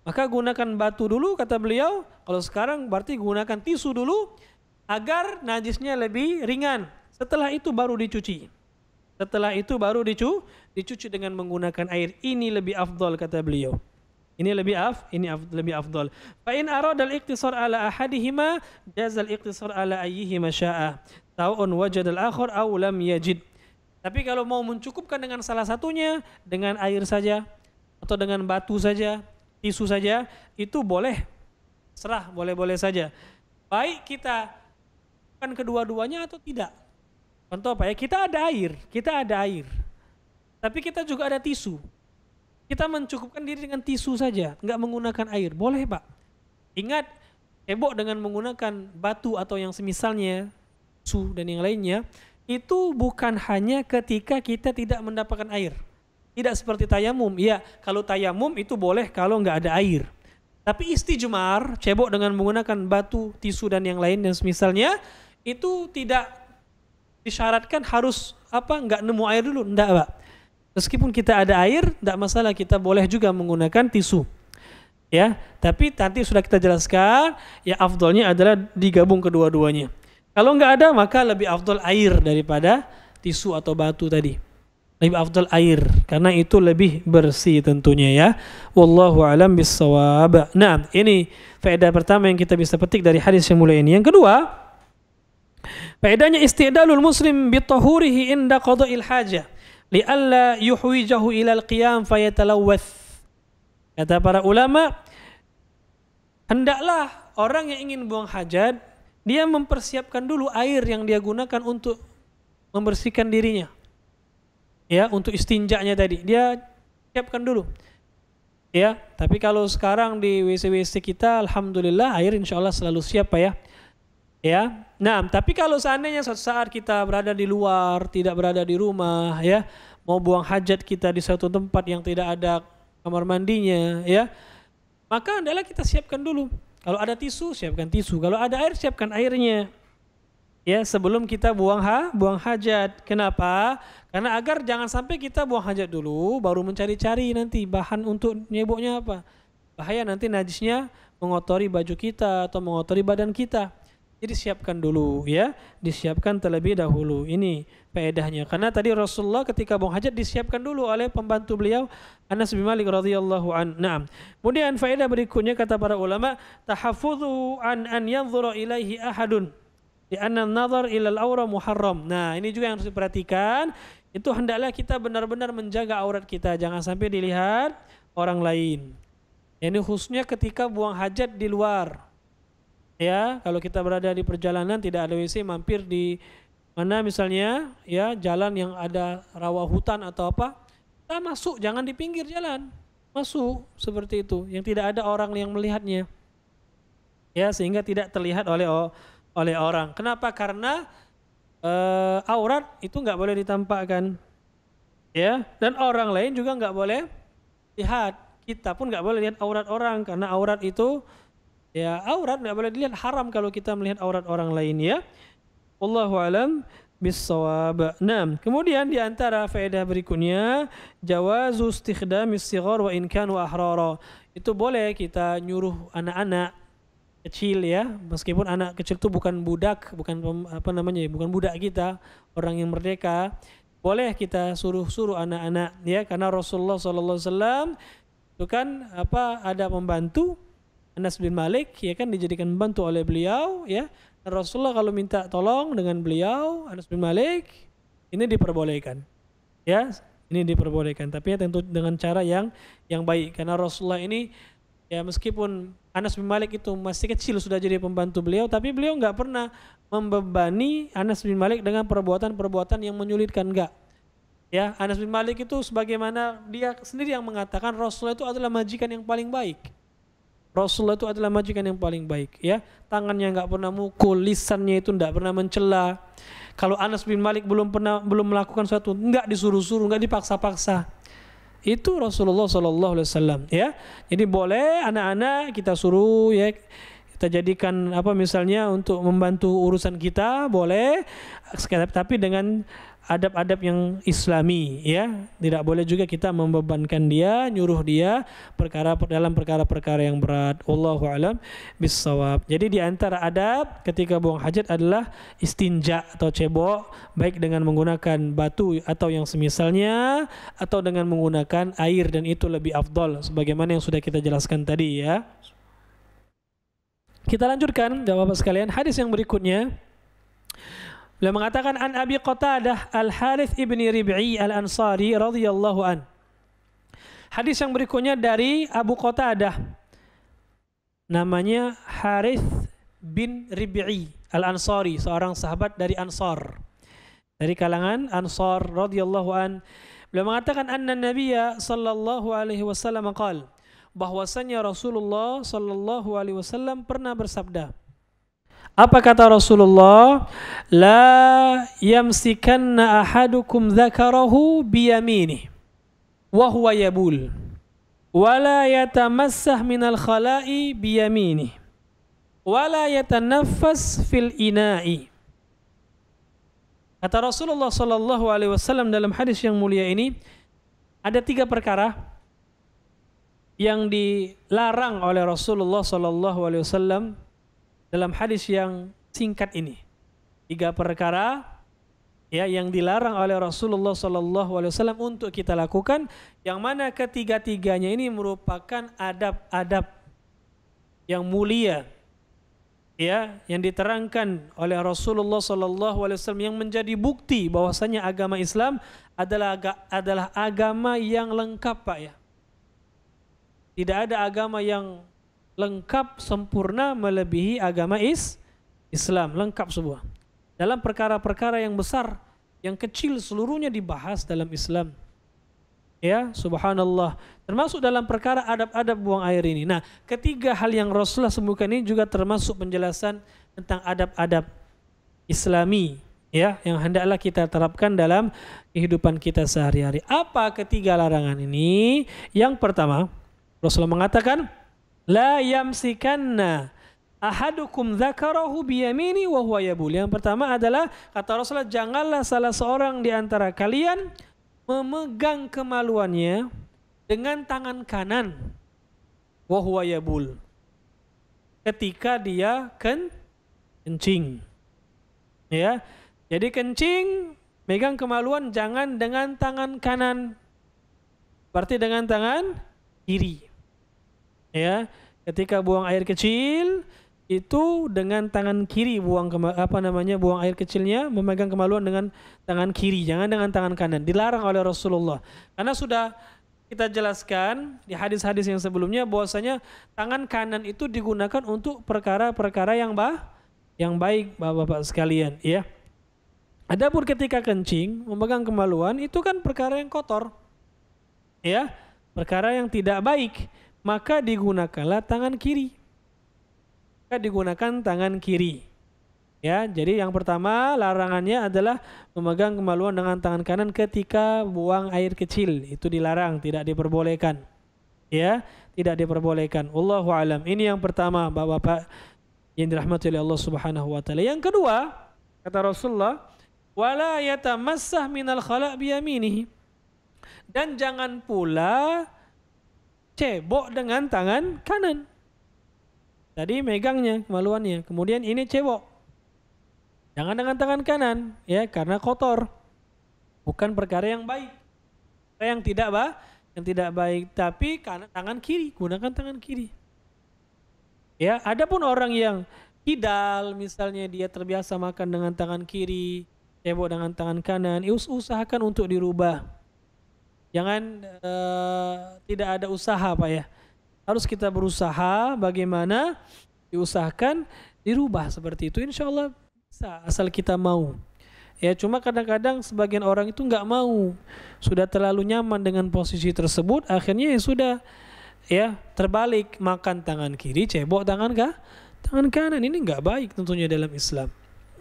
Maka gunakan batu dulu kata beliau. Kalau sekarang berarti gunakan tisu dulu agar najisnya lebih ringan. Setelah itu baru dicuci. Dicuci dengan menggunakan air. Ini lebih afdal kata beliau. Ini lebih afdal. Fa in arada al-iqtisar ala ahadihima jaza al-iqtisar ala ayyihima syaa. Sawa'un wajada al-akhar aw lam yajid. Tapi kalau mau mencukupkan dengan salah satunya, dengan air saja atau dengan batu saja, tisu saja, itu boleh. Serah, boleh-boleh saja. Baik kita kan kedua-duanya atau tidak. Contoh apa ya? Kita ada air. Tapi kita juga ada tisu. Kita mencukupkan diri dengan tisu saja, enggak menggunakan air. Boleh, Pak. Ingat, heboh dengan menggunakan batu atau yang semisalnya, tisu dan yang lainnya, itu bukan hanya ketika kita tidak mendapatkan air. Tidak seperti tayamum. Ya, kalau tayamum itu boleh kalau enggak ada air. Tapi istijmar, cebok dengan menggunakan batu, tisu dan yang lain dan semisalnya, itu tidak disyaratkan harus enggak nemu air dulu, enggak, Pak. Meskipun kita ada air, tidak masalah, kita boleh juga menggunakan tisu. Ya, tapi nanti sudah kita jelaskan, ya afdolnya adalah digabung kedua-duanya. Kalau enggak ada, maka lebih afdol air daripada tisu atau batu tadi. Lebih afdol air, karena itu lebih bersih tentunya ya. Wallahu a'lam bissawab. Nah, ini faedah pertama yang kita bisa petik dari hadis yang mulia ini. Yang kedua, faedahnya istidalul muslim bitahurihi inda qada'il hajah. Li'alla yuhwijahu ilal qiyam fayatalawwath. Kata para ulama, hendaklah orang yang ingin buang hajat, dia mempersiapkan dulu air yang dia gunakan untuk membersihkan dirinya. Ya, untuk istinjanya tadi, dia siapkan dulu. Ya, tapi kalau sekarang di WC-WC kita, alhamdulillah air insyaallah selalu siap Pak ya. Ya, nah, tapi kalau seandainya suatu saat kita berada di luar, tidak berada di rumah, ya, mau buang hajat kita di suatu tempat yang tidak ada kamar mandinya, ya, maka adalah kita siapkan dulu. Kalau ada tisu, siapkan tisu. Kalau ada air, siapkan airnya. Ya, sebelum kita buang hajat. Kenapa? Karena agar jangan sampai kita buang hajat dulu, baru mencari-cari nanti bahan untuk nyeboknya apa. Bahaya nanti najisnya mengotori baju kita atau mengotori badan kita. Jadi siapkan dulu ya, disiapkan terlebih dahulu. Ini faedahnya. Karena tadi Rasulullah ketika buang hajat disiapkan dulu oleh pembantu beliau Anas bin Malik radhiyallahu an. Naam. Kemudian faedah berikutnya kata para ulama, tahaffudhu an yanzura ilaihi ahadun. Di anna an-nazar ila al-awra muharram. Nah, ini juga yang harus diperhatikan. Itu hendaklah kita benar-benar menjaga aurat kita, jangan sampai dilihat orang lain. Ini khususnya ketika buang hajat di luar. Ya, kalau kita berada di perjalanan tidak ada WC, mampir di mana misalnya ya jalan yang ada rawa hutan atau apa, kita masuk, jangan di pinggir jalan, masuk seperti itu, yang tidak ada orang yang melihatnya, ya, sehingga tidak terlihat oleh orang. Kenapa? Karena aurat itu nggak boleh ditampakkan, ya, dan orang lain juga nggak boleh lihat. Kita pun nggak boleh lihat aurat orang, karena aurat itu ya, aurat tidak boleh dilihat, haram kalau kita melihat aurat orang lain ya. Wallahu alam bissawab. Nah, kemudian di antara faedah berikutnya, jawazu istikhdamis sighar wa in kanu ahrara. Itu boleh kita nyuruh anak-anak kecil ya, meskipun anak kecil itu bukan budak, bukan budak kita, orang yang merdeka. Boleh kita suruh anak-anak ya, karena Rasulullah sallallahu alaihi wasallam itu kan ada pembantu Anas bin Malik, ya kan, dijadikan pembantu oleh beliau ya. Rasulullah kalau minta tolong dengan beliau Anas bin Malik ini diperbolehkan. Ya, ini diperbolehkan, tapi ya tentu dengan cara yang baik, karena Rasulullah ini ya meskipun Anas bin Malik itu masih kecil sudah jadi pembantu beliau, tapi beliau nggak pernah membebani Anas bin Malik dengan perbuatan-perbuatan yang menyulitkan, enggak. Ya, Anas bin Malik itu sebagaimana dia sendiri yang mengatakan Rasulullah itu adalah majikan yang paling baik. Rasulullah itu adalah majikan yang paling baik, ya. Tangannya nggak pernah mukul, lisannya itu nggak pernah mencela. Kalau Anas bin Malik belum melakukan sesuatu, nggak disuruh-suruh, nggak dipaksa-paksa. Itu Rasulullah Sallallahu Alaihi Wasallam, ya. Jadi boleh anak-anak kita suruh, ya, kita jadikan apa misalnya untuk membantu urusan kita, boleh, tapi dengan adab-adab yang islami, ya. Tidak boleh juga kita membebankan dia, nyuruh dia dalam perkara-perkara yang berat. Wallahu a'lam bissawab. Jadi di antara adab ketika buang hajat adalah istinja atau cebok, baik dengan menggunakan batu atau yang semisalnya, atau dengan menggunakan air, dan itu lebih afdal sebagaimana yang sudah kita jelaskan tadi, ya. Kita lanjutkan Bapak sekalian, hadis yang berikutnya. Beliau mengatakan an Abi Qatadah Al-Harith ibni Rib'i Al-Ansari radhiyallahu an. Hadis yang berikutnya dari Abu Qatadah, namanya Harith bin Rib'i Al-Ansari, seorang sahabat dari Ansar, dari kalangan Ansar radhiyallahu an. Beliau mengatakan anna Nabiyya sallallahu alaihi wasallam qala, bahwasanya Rasulullah sallallahu alaihi wasallam pernah bersabda. Apa kata Rasulullah? La yamsikanna ahadukum dzakarahu biyamini wa huwa yabul wa la yatamassah minal khala'i biyamini wa la yatanaffas fil ina'i. Kata Rasulullah sallallahu alaihi wasallam dalam hadis yang mulia ini, ada 3 perkara yang dilarang oleh Rasulullah sallallahu alaihi wasallam dalam hadis yang singkat ini. 3 perkara, ya, yang dilarang oleh Rasulullah sallallahu alaihi wasallam untuk kita lakukan, yang mana ketiga-tiganya ini merupakan adab-adab yang mulia, ya, yang diterangkan oleh Rasulullah sallallahu alaihi wasallam, yang menjadi bukti bahwasanya agama Islam adalah agama yang lengkap, Pak, ya. Tidak ada agama yang lengkap sempurna melebihi agama Islam, lengkap semua. Dalam perkara-perkara yang besar, yang kecil, seluruhnya dibahas dalam Islam. Ya, subhanallah. Termasuk dalam perkara adab-adab buang air ini. Nah, ketiga hal yang Rasulullah sebutkan ini juga termasuk penjelasan tentang adab-adab Islami, ya, yang hendaklah kita terapkan dalam kehidupan kita sehari-hari. Apa ketiga larangan ini? Yang pertama, Rasulullah mengatakan, la yamsikanna ahadukum dzakarahu biyamini wa huwa yabul. Yang pertama adalah, kata Rasulullah, janganlah salah seorang di antara kalian memegang kemaluannya dengan tangan kanan, wa huwa yabul, ketika dia kencing. Ya. Jadi kencing, megang kemaluan jangan dengan tangan kanan, berarti dengan tangan kiri. Ya, ketika buang air kecil itu dengan tangan kiri, buang air kecilnya, memegang kemaluan dengan tangan kiri, jangan dengan tangan kanan. Dilarang oleh Rasulullah. Karena sudah kita jelaskan di hadis-hadis yang sebelumnya bahwasanya tangan kanan itu digunakan untuk perkara-perkara yang baik, Bapak-bapak sekalian, ya. Adapun ketika kencing, memegang kemaluan, itu kan perkara yang kotor. Ya, perkara yang tidak baik. Maka digunakanlah tangan kiri. Ya, jadi yang pertama larangannya adalah memegang kemaluan dengan tangan kanan ketika buang air kecil. Itu dilarang, tidak diperbolehkan. Ya, tidak diperbolehkan. Wallahu alam. Ini yang pertama, Bapak-bapak yang dirahmati oleh Allah Subhanahu wa taala. Yang kedua, kata Rasulullah, wala yatamassah minal khala' biyaminihi. Dan jangan pula cebok dengan tangan kanan. Tadi megangnya kemaluannya, kemudian ini cebok. Jangan dengan tangan kanan, ya, karena kotor. Bukan perkara yang baik. Yang tidak baik, tapi karena tangan kiri, gunakan tangan kiri. Ya, adapun orang yang kidal, misalnya dia terbiasa makan dengan tangan kiri, cebok dengan tangan kanan, usahakan untuk dirubah. Jangan tidak ada usaha Pak ya. Harus kita berusaha bagaimana diusahakan dirubah seperti itu. Insya Allah bisa asal kita mau. Ya cuma kadang-kadang sebagian orang itu nggak mau, sudah terlalu nyaman dengan posisi tersebut, akhirnya ya sudah ya terbalik, makan tangan kiri, cebok tangan kanan. Ini nggak baik tentunya dalam Islam.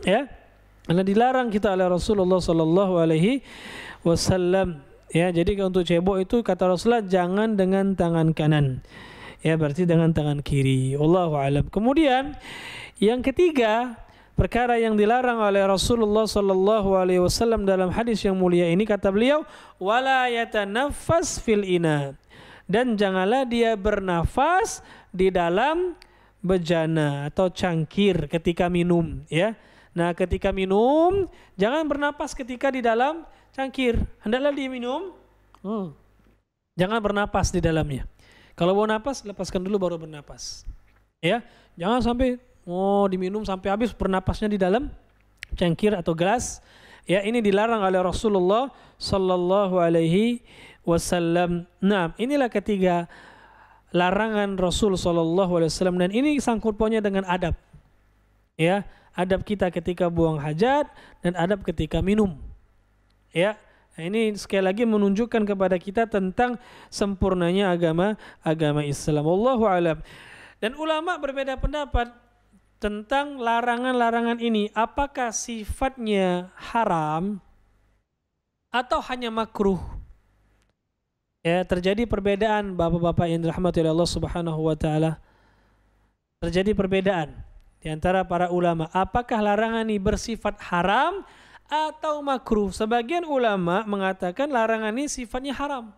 Ya, karena dilarang kita oleh Rasulullah Sallallahu Alaihi Wasallam. Ya, jadi untuk cebok itu kata Rasulullah jangan dengan tangan kanan. Ya, berarti dengan tangan kiri. Wallahu a'lam. Kemudian yang ketiga, perkara yang dilarang oleh Rasulullah Sallallahu Alaihi Wasallam dalam hadis yang mulia ini, kata beliau, wala yatanaffas fil ina, dan janganlah dia bernafas di dalam bejana atau cangkir ketika minum. Ya, nah ketika minum jangan bernapas ketika di dalam cangkir, hendaklah dia minum. Jangan bernapas di dalamnya. Kalau mau napas, lepaskan dulu baru bernapas. Ya, jangan sampai diminum sampai habis bernapasnya di dalam cangkir atau gelas. Ya, ini dilarang oleh Rasulullah Sallallahu Alaihi Wasallam. Nah, inilah ketiga larangan Rasul Sallallahu Alaihi Wasallam, dan ini sangkut pautnya dengan adab. Ya, adab kita ketika buang hajat dan adab ketika minum. Ya, nah ini sekali lagi menunjukkan kepada kita tentang sempurnanya agama Islam. Wallahu a'lam. Dan ulama berbeda pendapat tentang larangan-larangan ini, apakah sifatnya haram atau hanya makruh. Ya, terjadi perbedaan Bapak-bapak yang dirahmati oleh Allah Subhanahu wa taala. Terjadi perbedaan di antara para ulama, apakah larangan ini bersifat haram atau makruh. Sebagian ulama mengatakan larangan ini sifatnya haram.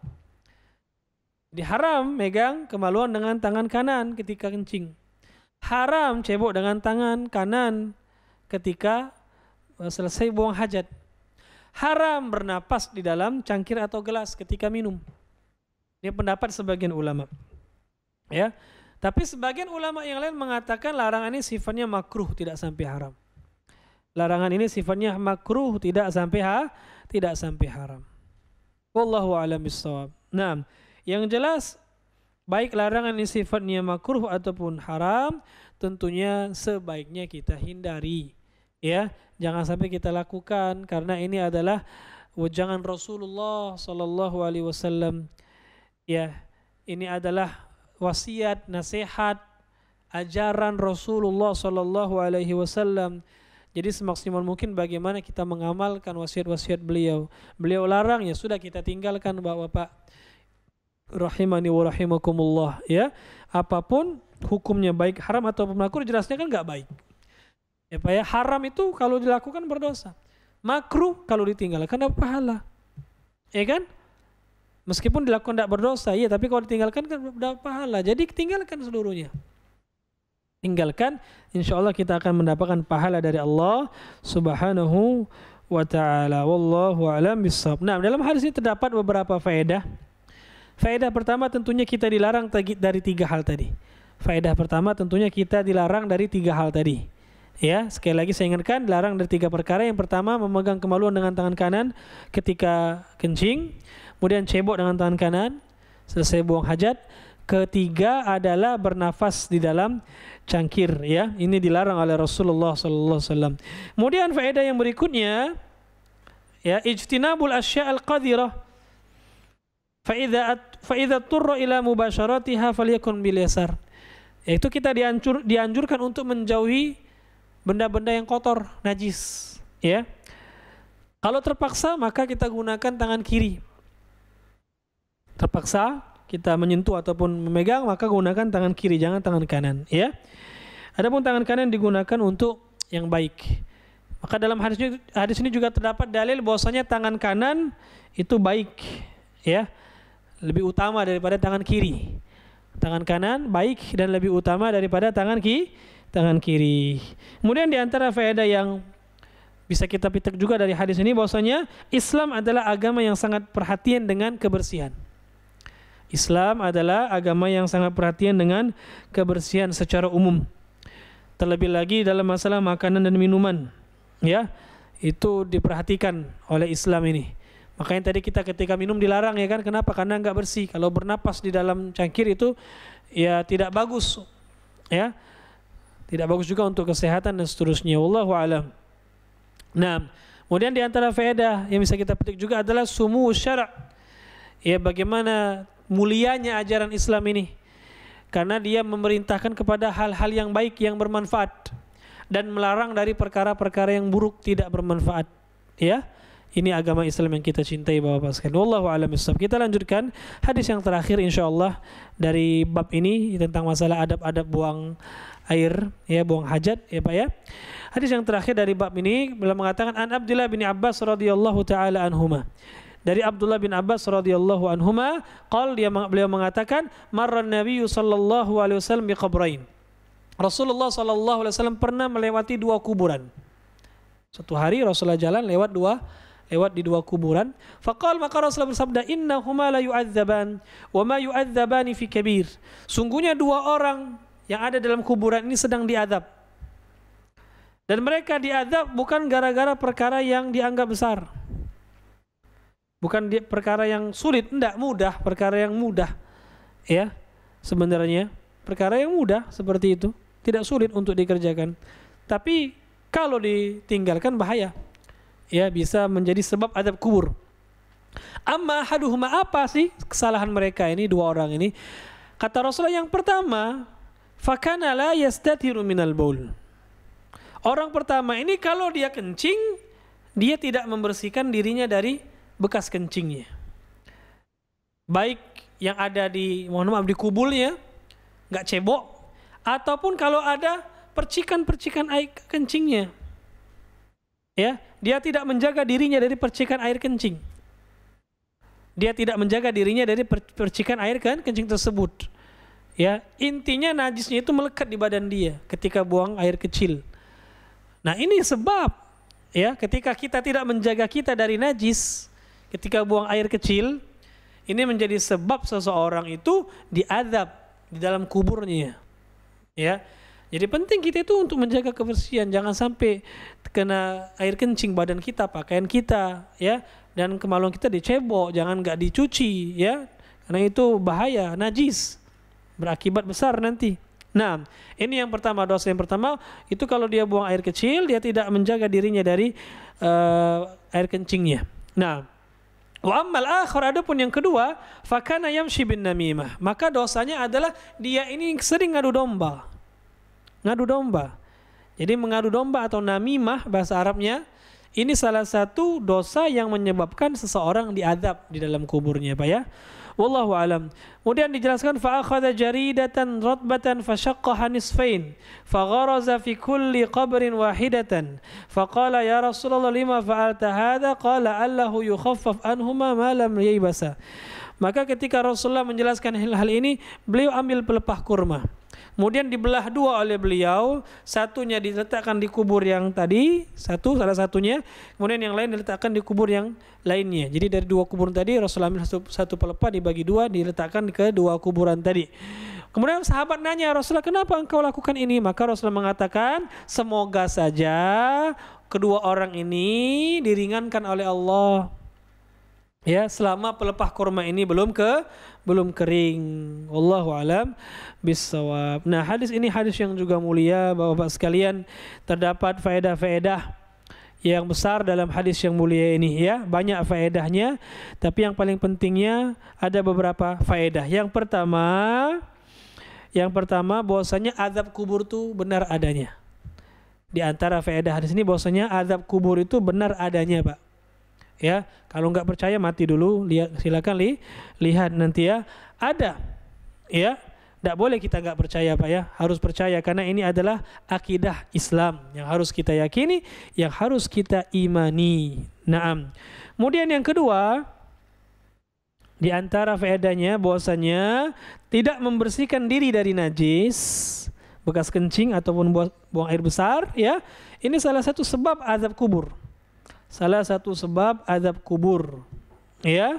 Diharam megang kemaluan dengan tangan kanan ketika kencing. Haram cebok dengan tangan kanan ketika selesai buang hajat. Haram bernapas di dalam cangkir atau gelas ketika minum. Ini pendapat sebagian ulama. Ya. Tapi sebagian ulama yang lain mengatakan larangan ini sifatnya makruh, tidak sampai haram. Larangan ini sifatnya makruh, tidak sampai haram. Wallahu a'lam bishawab. Nah, yang jelas baik larangan ini sifatnya makruh ataupun haram, tentunya sebaiknya kita hindari. Ya, jangan sampai kita lakukan karena ini adalah wejangan Rasulullah Sallallahu Alaihi Wasallam. Ya, ini adalah wasiat, nasihat, ajaran Rasulullah Sallallahu Alaihi Wasallam. Jadi semaksimal mungkin bagaimana kita mengamalkan wasiat-wasiat beliau. Beliau larang, ya sudah kita tinggalkan Bapak-bapak. Rahimani wa rahimakumullah. Ya, apapun hukumnya baik haram atau makruh, jelasnya kan nggak baik. Ya Pak ya, haram itu kalau dilakukan berdosa. Makruh kalau ditinggalkan dapat pahala. Ya kan? Meskipun dilakukan tidak berdosa, ya, tapi kalau ditinggalkan kan dapat pahala. Jadi tinggalkan seluruhnya. Tinggalkan, insya Allah kita akan mendapatkan pahala dari Allah Subhanahu wa ta'ala. Wallahu a'lam bishawab. Nah, dalam hadis ini terdapat beberapa faedah. Faedah pertama tentunya kita dilarang dari 3 hal tadi. Faedah pertama tentunya kita dilarang dari 3 hal tadi. Ya, sekali lagi saya ingatkan, dilarang dari 3 perkara. Yang pertama, memegang kemaluan dengan tangan kanan ketika kencing. Kemudian cebok dengan tangan kanan selesai buang hajat. Ketiga adalah bernafas di dalam cangkir. Ya, ini dilarang oleh Rasulullah Sallallahu Alaihi Wasallam. Kemudian faedah yang berikutnya, ya, ijtinabul asya'al qadirah. Fa'idha turra ila mubasharatiha falyakun bil yasar. Yaitu kita dianjurkan untuk menjauhi benda-benda yang kotor, najis. Ya, kalau terpaksa maka kita gunakan tangan kiri. Terpaksa kita menyentuh ataupun memegang, maka gunakan tangan kiri, jangan tangan kanan. Ya. Adapun tangan kanan digunakan untuk yang baik. Maka dalam hadis ini juga terdapat dalil bahwasanya tangan kanan itu baik, ya, lebih utama daripada tangan kiri. Tangan kanan baik dan lebih utama daripada tangan kiri. Kemudian di antara faedah yang bisa kita petik juga dari hadis ini bahwasanya Islam adalah agama yang sangat perhatian dengan kebersihan. Islam adalah agama yang sangat perhatian dengan kebersihan secara umum. Terlebih lagi dalam masalah makanan dan minuman. Ya, itu diperhatikan oleh Islam ini. Makanya tadi kita ketika minum dilarang ya kan, kenapa? Karena nggak bersih. Kalau bernapas di dalam cangkir itu ya tidak bagus, ya tidak bagus juga untuk kesehatan dan seterusnya. Wallahu a'lam. Nah, kemudian di antara faedah yang bisa kita petik juga adalah sumu syara', ya bagaimana mulianya ajaran Islam ini, karena dia memerintahkan kepada hal-hal yang baik yang bermanfaat dan melarang dari perkara-perkara yang buruk tidak bermanfaat. Ya, ini agama Islam yang kita cintai Bapak-bapak sekalian. Wallahu a'lam bishawab. Kita lanjutkan hadis yang terakhir insyaallah dari bab ini tentang masalah adab-adab buang air, ya buang hajat, ya Pak ya. Hadis yang terakhir dari bab ini beliau mengatakan an Abdullah bin Abbas radhiyallahu taala anhuma. Dari Abdullah bin Abbas radhiyallahu anhuma, beliau mengatakan marran Nabi sallallahu alaihi wasallam bi qabrain. Rasulullah sallallahu alaihi wasallam pernah melewati dua kuburan. Suatu hari Rasulullah jalan lewat di dua kuburan. Faqal, maka Rasulullah bersabda, innahuma la yu'adzaban wa ma yu'adzabani fi kabir. Sungguhnya dua orang yang ada dalam kuburan ini sedang diadab. Dan mereka diadab bukan gara-gara perkara yang dianggap besar. Bukan perkara yang sulit, enggak, mudah, perkara yang mudah. Ya, sebenarnya perkara yang mudah seperti itu, tidak sulit untuk dikerjakan. Tapi kalau ditinggalkan bahaya. Ya, bisa menjadi sebab adab kubur. Amma haduhuma, apa sih kesalahan mereka ini dua orang ini? Kata Rasulullah yang pertama, fakana la yastatiru minal baul. Orang pertama ini kalau dia kencing, dia tidak membersihkan dirinya dari bekas kencingnya. Baik yang ada di, mohon maaf, di kubulnya, nggak cebok, ataupun kalau ada percikan-percikan air kencingnya. Ya, dia tidak menjaga dirinya dari percikan air kencing. Dia tidak menjaga dirinya dari percikan air kencing tersebut. Ya, intinya najisnya itu melekat di badan dia ketika buang air kecil. Nah, ini sebab ya ketika kita tidak menjaga kita dari najis ketika buang air kecil, ini menjadi sebab seseorang itu diazab di dalam kuburnya. Ya. Jadi penting kita itu untuk menjaga kebersihan, jangan sampai kena air kencing badan kita, pakaian kita, ya, dan kemaluan kita dicebok, jangan nggak dicuci, ya, karena itu bahaya, najis, berakibat besar nanti. Nah, ini yang pertama, dosa yang pertama itu kalau dia buang air kecil, dia tidak menjaga dirinya dari air kencingnya. Nah, wa ammal akhar, adapun yang kedua, fakana yamshi bin namimah, maka dosanya adalah dia ini sering ngadu domba. Ngadu domba. Jadi mengadu domba atau namimah bahasa Arabnya, ini salah satu dosa yang menyebabkan seseorang diazab di dalam kuburnya, Pak ya. Wallahu alam. Kemudian dijelaskan fa akhadha jaridatan ratbatan fashaqqaha nisfain fagharaza fi kulli qabrin wahidatan faqala ya Rasulullah lima fa'alta hadha qala allahu yukhaffaf anhuma ma lam yaybasa. Maka ketika Rasulullah menjelaskan hal ini, beliau ambil pelepah kurma. Kemudian dibelah dua oleh beliau, satunya diletakkan di kubur yang tadi, salah satunya, kemudian yang lain diletakkan di kubur yang lainnya. Jadi dari dua kuburan tadi Rasulullah ambil satu pelepah, dibagi dua, diletakkan ke dua kuburan tadi. Kemudian sahabat nanya, Rasulullah, kenapa engkau lakukan ini? Maka Rasulullah mengatakan, semoga saja kedua orang ini diringankan oleh Allah. Ya, selama pelepah kurma ini belum kering. Wallahu alam bissawab. Nah, hadis ini hadis yang juga mulia, Bapak-bapak sekalian. Terdapat faedah-faedah yang besar dalam hadis yang mulia ini, ya. Banyak faedahnya, tapi yang paling pentingnya ada beberapa faedah. Yang pertama bahwasanya azab kubur itu benar adanya. Di antara faedah hadis ini bahwasanya azab kubur itu benar adanya, Pak. Ya, kalau nggak percaya mati dulu, silakan lihat nanti ya. Ada, ya, tidak boleh kita nggak percaya, Pak ya. Harus percaya karena ini adalah akidah Islam yang harus kita yakini, yang harus kita imani. Naam. Kemudian yang kedua, di antara faedahnya bahwasanya tidak membersihkan diri dari najis, bekas kencing ataupun buang air besar, ya. Ini salah satu sebab azab kubur. Salah satu sebab azab kubur, ya.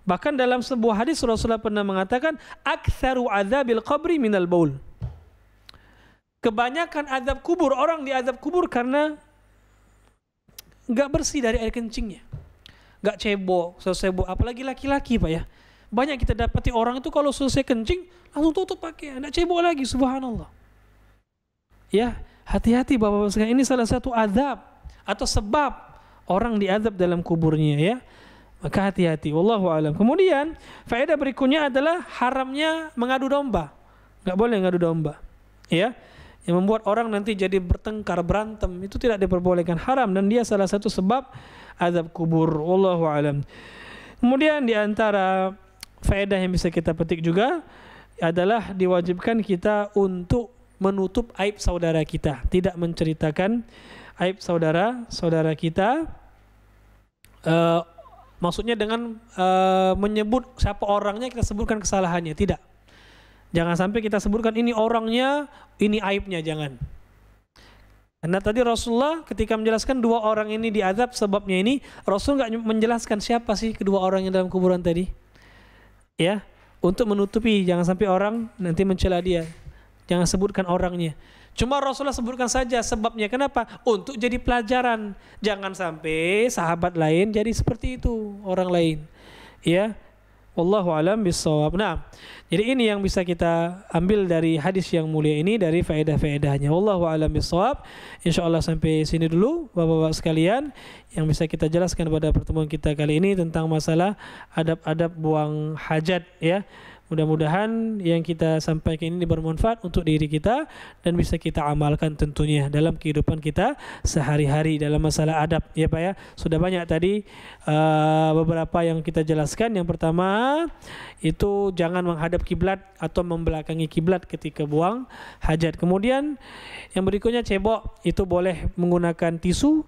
Bahkan dalam sebuah hadis Rasulullah pernah mengatakan aktsaru azabil qabri minal baul. Kebanyakan azab kubur, orang diazab kubur karena nggak bersih dari air kencingnya, nggak cebok, selesai apalagi laki-laki Pak ya. Banyak kita dapati orang itu kalau selesai kencing langsung tutup pakaian, nggak cebok lagi, subhanallah. Ya, hati-hati Bapak-bapak sekalian, ini salah satu azab atau sebab orang diazab dalam kuburnya ya. Maka hati-hati, wallahu alam. Kemudian faedah berikutnya adalah haramnya mengadu domba. Nggak boleh ngadu domba. Ya. Yang membuat orang nanti jadi bertengkar, berantem, itu tidak diperbolehkan, haram, dan dia salah satu sebab azab kubur. Wallahu alam. Kemudian di antara faedah yang bisa kita petik juga adalah diwajibkan kita untuk menutup aib saudara kita, tidak menceritakan aib saudara kita. Maksudnya dengan menyebut siapa orangnya, kita sebutkan kesalahannya, tidak. Jangan sampai kita sebutkan ini orangnya, ini aibnya, jangan. Karena tadi Rasulullah ketika menjelaskan dua orang ini diazab sebabnya ini, Rasul nggak menjelaskan siapa sih kedua orang yang dalam kuburan tadi. Ya, untuk menutupi jangan sampai orang nanti mencela dia. Jangan sebutkan orangnya. Cuma Rasulullah sebutkan saja sebabnya. Kenapa? Untuk jadi pelajaran. Jangan sampai sahabat lain jadi seperti itu, orang lain. Ya. Wallahu alam bissawab. Nah, jadi ini yang bisa kita ambil dari hadis yang mulia ini, dari faedah-faedahnya. Wallahu alam bissawab. Insyaallah sampai sini dulu Bapak-bapak sekalian yang bisa kita jelaskan pada pertemuan kita kali ini tentang masalah adab-adab buang hajat ya. Mudah-mudahan yang kita sampaikan ini bermanfaat untuk diri kita dan bisa kita amalkan tentunya dalam kehidupan kita sehari-hari dalam masalah adab ya Pak ya. Sudah banyak tadi beberapa yang kita jelaskan. Yang pertama itu jangan menghadap kiblat atau membelakangi kiblat ketika buang hajat. Kemudian yang berikutnya cebok itu boleh menggunakan tisu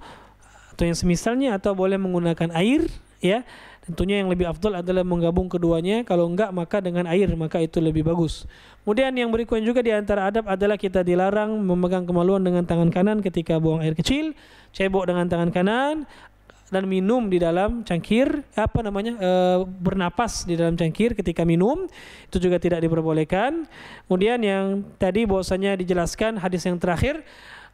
atau yang semisalnya atau boleh menggunakan air ya. Tentunya yang lebih afdal adalah menggabung keduanya. Kalau enggak maka dengan air, maka itu lebih bagus. Kemudian yang berikutnya juga di antara adab adalah kita dilarang memegang kemaluan dengan tangan kanan ketika buang air kecil, cebok dengan tangan kanan, dan minum di dalam cangkir, bernapas di dalam cangkir ketika minum, itu juga tidak diperbolehkan. Kemudian yang tadi bahwasanya dijelaskan hadis yang terakhir,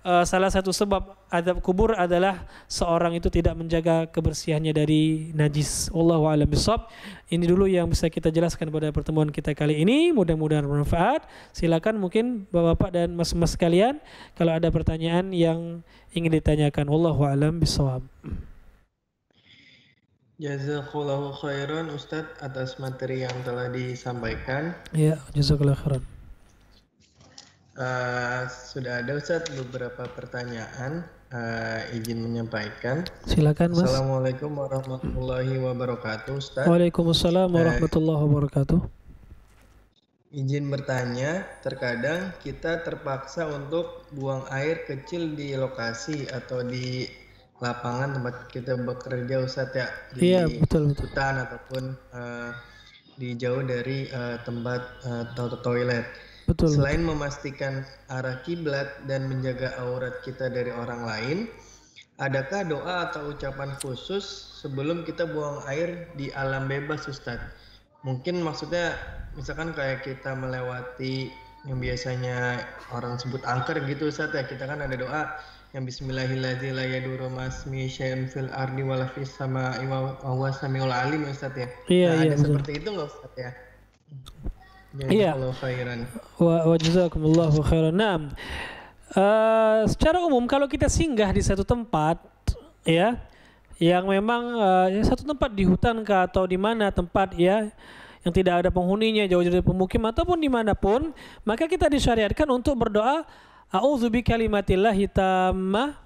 salah satu sebab azab kubur adalah seorang itu tidak menjaga kebersihannya dari najis. Wallahu a'lam bishawab. Ini dulu yang bisa kita jelaskan pada pertemuan kita kali ini. Mudah-mudahan bermanfaat. Silakan mungkin Bapak-bapak dan Mas-mas sekalian kalau ada pertanyaan yang ingin ditanyakan. Wallahu a'lam bishawab.
Jazakallahu khairan Ustadz atas materi yang telah disampaikan.
Ya, jazakallahu khairan.
Sudah ada Ustadz beberapa pertanyaan, izin menyampaikan.
Silakan Mas.
Assalamualaikum warahmatullahi wabarakatuh Ustadz.
Waalaikumsalam warahmatullahi wabarakatuh.
Izin bertanya, terkadang kita terpaksa untuk buang air kecil di lokasi atau di lapangan tempat kita bekerja Ustadz ya, di
betul.
hutan ataupun di jauh dari tempat toilet.
Betul.
Selain memastikan arah kiblat dan menjaga aurat kita dari orang lain, adakah doa atau ucapan khusus sebelum kita buang air di alam bebas Ustadz? Mungkin maksudnya misalkan kayak kita melewati yang biasanya orang sebut angker gitu Ustadz ya, kita kan ada doa yang bismillahirrahmanirrahim la yadurru masmi syai'un fil ardi wala fis sama'i wa huwa samiul alim Ustadz ya. Ada betul. Seperti itu enggak Ustadz ya?
Iya. Wa jazakumullahu khairan. Nah, secara umum kalau kita singgah di satu tempat ya yang memang satu tempat di hutan kah atau di mana tempat ya yang tidak ada penghuninya, jauh dari pemukiman ataupun dimanapun, maka kita disyariatkan untuk berdoa a'udzu bikalimatillahi tammah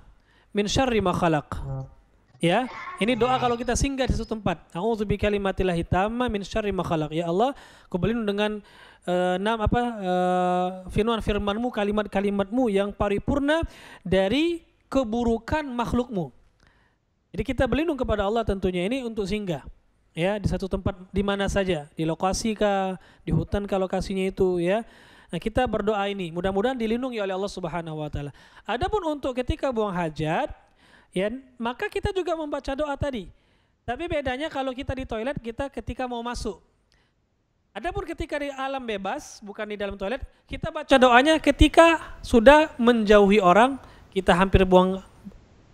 min syarri ma khalaq. Ya, ini doa kalau kita singgah di suatu tempat. A'udzu bikalimatillahi tammah min syarri ma khalaq. Ya Allah, aku berlindung dengan firman-Mu, kalimat-kalimat-Mu yang paripurna dari keburukan makhluk-Mu. Jadi kita berlindung kepada Allah tentunya ini untuk singgah. Ya, di satu tempat di mana saja, di lokasi kah, di hutan kah lokasinya itu ya. Nah, kita berdoa ini mudah-mudahan dilindungi oleh Allah Subhanahu wa taala. Adapun untuk ketika buang hajat ya, maka kita juga membaca doa tadi. Tapi bedanya kalau kita di toilet, kita ketika mau masuk. Adapun ketika di alam bebas, bukan di dalam toilet, kita baca doanya ketika sudah menjauhi orang, kita hampir buang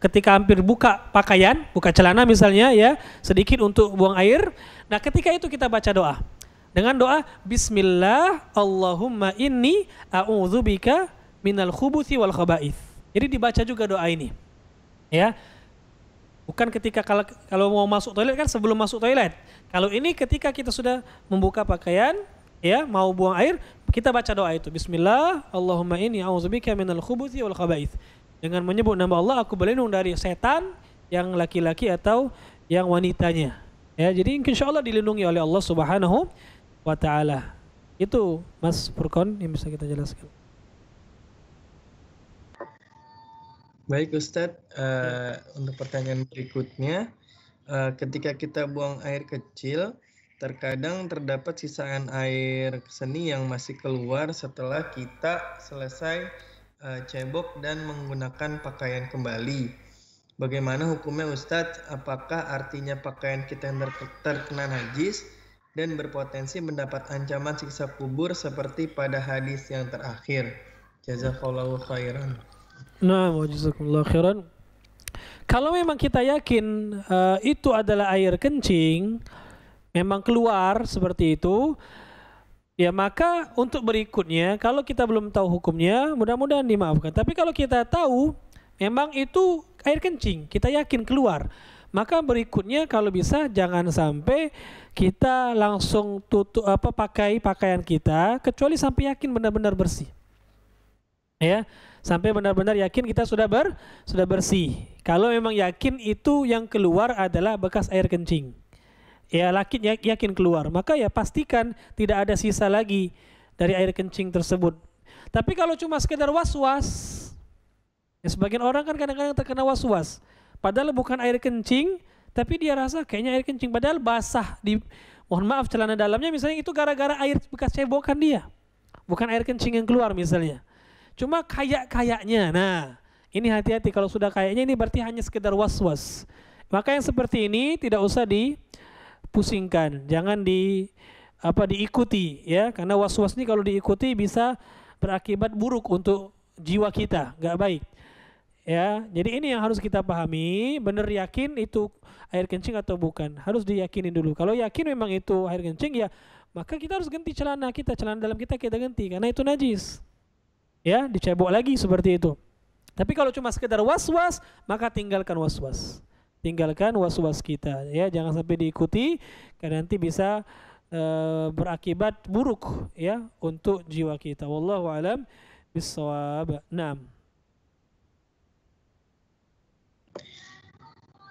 ketika hampir buka pakaian, buka celana misalnya ya, sedikit untuk buang air. Nah, ketika itu kita baca doa. Dengan doa Bismillah Allahumma inni a'udzubika minal khubuthi wal khaba'ith. Jadi dibaca juga doa ini. Ya. Bukan ketika kalau mau masuk toilet kan sebelum masuk toilet. Kalau ini ketika kita sudah membuka pakaian, ya, mau buang air, kita baca doa itu. Bismillah Allahumma inni a'udzubika minal khubuthi wal khaba'ith. Dengan menyebut nama Allah, aku berlindung dari setan yang laki-laki atau yang wanitanya. Ya, jadi insyaallah dilindungi oleh Allah Subhanahu wa taala. Itu Mas Furqon yang bisa kita jelaskan.
Baik Ustadz, untuk pertanyaan berikutnya, ketika kita buang air kecil, terkadang terdapat sisaan air seni yang masih keluar setelah kita selesai cebok dan menggunakan pakaian kembali. Bagaimana hukumnya Ustadz? Apakah artinya pakaian kita yang terkena najis dan berpotensi mendapat ancaman siksa kubur seperti pada hadis yang terakhir? Jazakallahu khairan.
Nah, jazakumullahu khairan. Kalau memang kita yakin itu adalah air kencing, memang keluar seperti itu, ya maka untuk berikutnya kalau kita belum tahu hukumnya mudah-mudahan dimaafkan. Tapi kalau kita tahu memang itu air kencing, kita yakin keluar, maka berikutnya kalau bisa jangan sampai kita langsung pakai pakaian kita kecuali sampai yakin benar-benar bersih. Ya, sampai benar-benar yakin kita sudah bersih. Kalau memang yakin itu yang keluar adalah bekas air kencing, ya yakin keluar, maka ya pastikan tidak ada sisa lagi dari air kencing tersebut. Tapi kalau cuma sekedar was-was, ya sebagian orang kan kadang-kadang terkena was-was, padahal bukan air kencing, tapi dia rasa kayaknya air kencing, padahal basah di, mohon maaf, celana dalamnya misalnya itu gara-gara air bekas cebokan dia, bukan air kencing yang keluar misalnya. Cuma kayaknya, nah ini hati-hati kalau sudah kayaknya, ini berarti hanya sekedar was-was. Maka yang seperti ini tidak usah dipusingkan, jangan diikuti ya, karena was-was ini kalau diikuti bisa berakibat buruk untuk jiwa kita, nggak baik. Ya, jadi ini yang harus kita pahami, benar yakin itu air kencing atau bukan, harus diyakini dulu. Kalau yakin memang itu air kencing, ya maka kita harus ganti celana dalam kita ganti karena itu najis. Ya, dicebok lagi seperti itu. Tapi kalau cuma sekedar was-was, maka tinggalkan was-was. Tinggalkan was-was kita, ya, jangan sampai diikuti karena nanti bisa berakibat buruk ya untuk jiwa kita. Wallahu a'lam bissawab. Naam.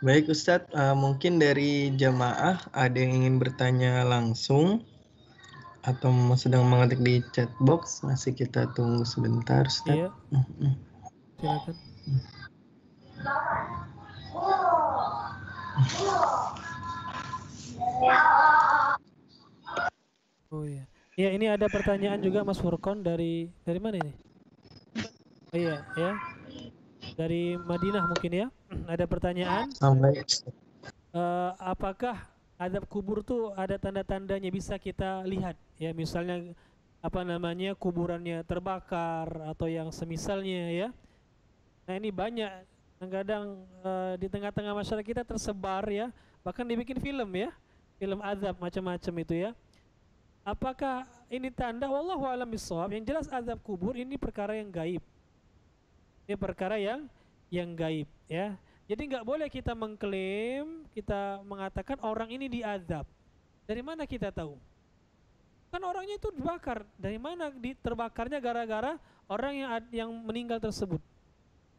Baik Ustadz, mungkin dari jamaah ada yang ingin bertanya langsung atau sedang mengetik di chat box, masih kita tunggu sebentar Ustadz.
Iya. Silakan. Oh iya. Ya, ini ada pertanyaan juga Mas Furqon dari mana ini? Oh iya, ya. Dari Madinah mungkin ya. Ada pertanyaan. Apakah azab kubur tuh ada tanda-tandanya bisa kita lihat? Ya, misalnya kuburannya terbakar atau yang semisalnya ya. Nah, ini banyak kadang di tengah-tengah masyarakat kita tersebar ya, bahkan dibikin film ya, film azab macam-macam itu ya. Apakah ini tanda? Wallahu a'lam bishawab. Yang jelas azab kubur ini perkara yang gaib. Ini perkara yang gaib ya. Jadi nggak boleh kita mengklaim, kita mengatakan orang ini diazab. Dari mana kita tahu? Kan orangnya itu dibakar. Dari mana terbakarnya gara-gara orang yang meninggal tersebut?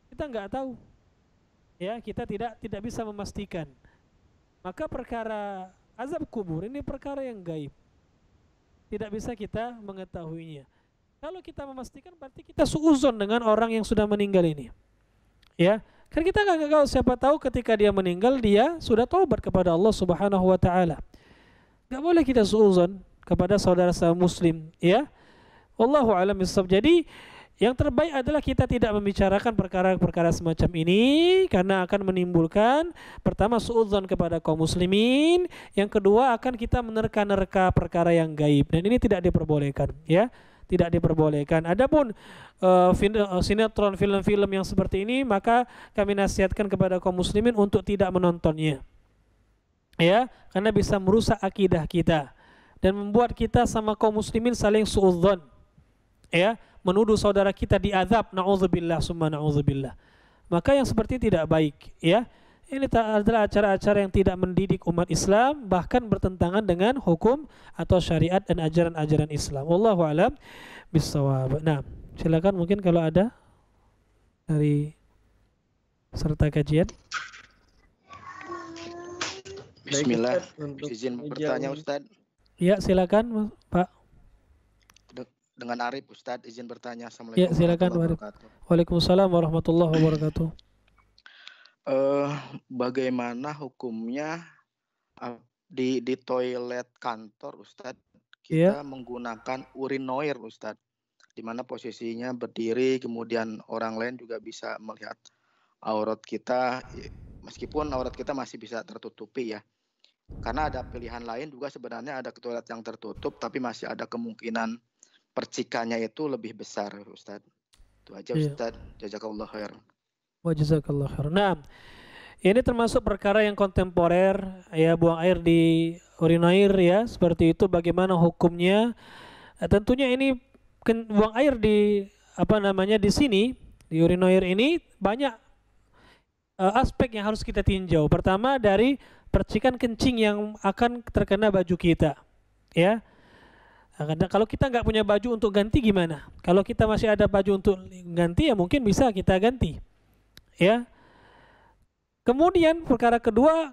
Kita nggak tahu. Ya, kita tidak bisa memastikan. Maka perkara azab kubur ini perkara yang gaib. Tidak bisa kita mengetahuinya. Kalau kita memastikan berarti kita suuzon dengan orang yang sudah meninggal ini. Ya, kan kita nggak tahu, siapa tahu ketika dia meninggal dia sudah taubat kepada Allah Subhanahu wa taala. Nggak boleh kita suuzon kepada saudara muslim, ya. Wallahu a'lam bishawab. Jadi yang terbaik adalah kita tidak membicarakan perkara-perkara semacam ini karena akan menimbulkan pertama suudzon kepada kaum muslimin, yang kedua akan kita menerka-nerka perkara yang gaib dan ini tidak diperbolehkan ya. tidak diperbolehkan. Adapun sinetron, film-film yang seperti ini, maka kami nasihatkan kepada kaum muslimin untuk tidak menontonnya. Ya, karena bisa merusak akidah kita dan membuat kita sama kaum muslimin saling suudzon. Ya, menuduh saudara kita diazab, naudzubillah summa naudzubillah. Maka yang seperti tidak baik, ya. Ini adalah acara-acara yang tidak mendidik umat Islam, bahkan bertentangan dengan hukum atau syariat dan ajaran-ajaran Islam. Wallahu a'lam bissawab. Nah, silakan mungkin kalau ada dari peserta kajian.
Bismillah.
Untuk
Izin bertanya Ustadz.
Ya, silakan Pak.
Dengan Arif Ustadz, izin bertanya. Assalamualaikum
Ya, silakan
warahmatullahi
Arif.
wabarakatuh.
Waalaikumsalam warahmatullahi wabarakatuh.
Bagaimana hukumnya di toilet kantor Ustadz kita menggunakan urinoir Ustadz, di mana posisinya berdiri, kemudian orang lain juga bisa melihat aurat kita, meskipun aurat kita masih bisa tertutupi ya. Karena ada pilihan lain juga sebenarnya, ada toilet yang tertutup tapi masih ada kemungkinan percikannya itu lebih besar Ustadz. Itu aja Ustadz. Jazakallah khair.
Wa jazakallah khair. Nah, ini termasuk perkara yang kontemporer, ya, buang air di urinoir ya, seperti itu. Bagaimana hukumnya? Tentunya ini buang air di di sini, di urinoir ini banyak aspek yang harus kita tinjau. Pertama dari percikan kencing yang akan terkena baju kita, ya. Kalau kita nggak punya baju untuk ganti gimana? Kalau kita masih ada baju untuk ganti, ya mungkin bisa kita ganti. Ya. Kemudian perkara kedua,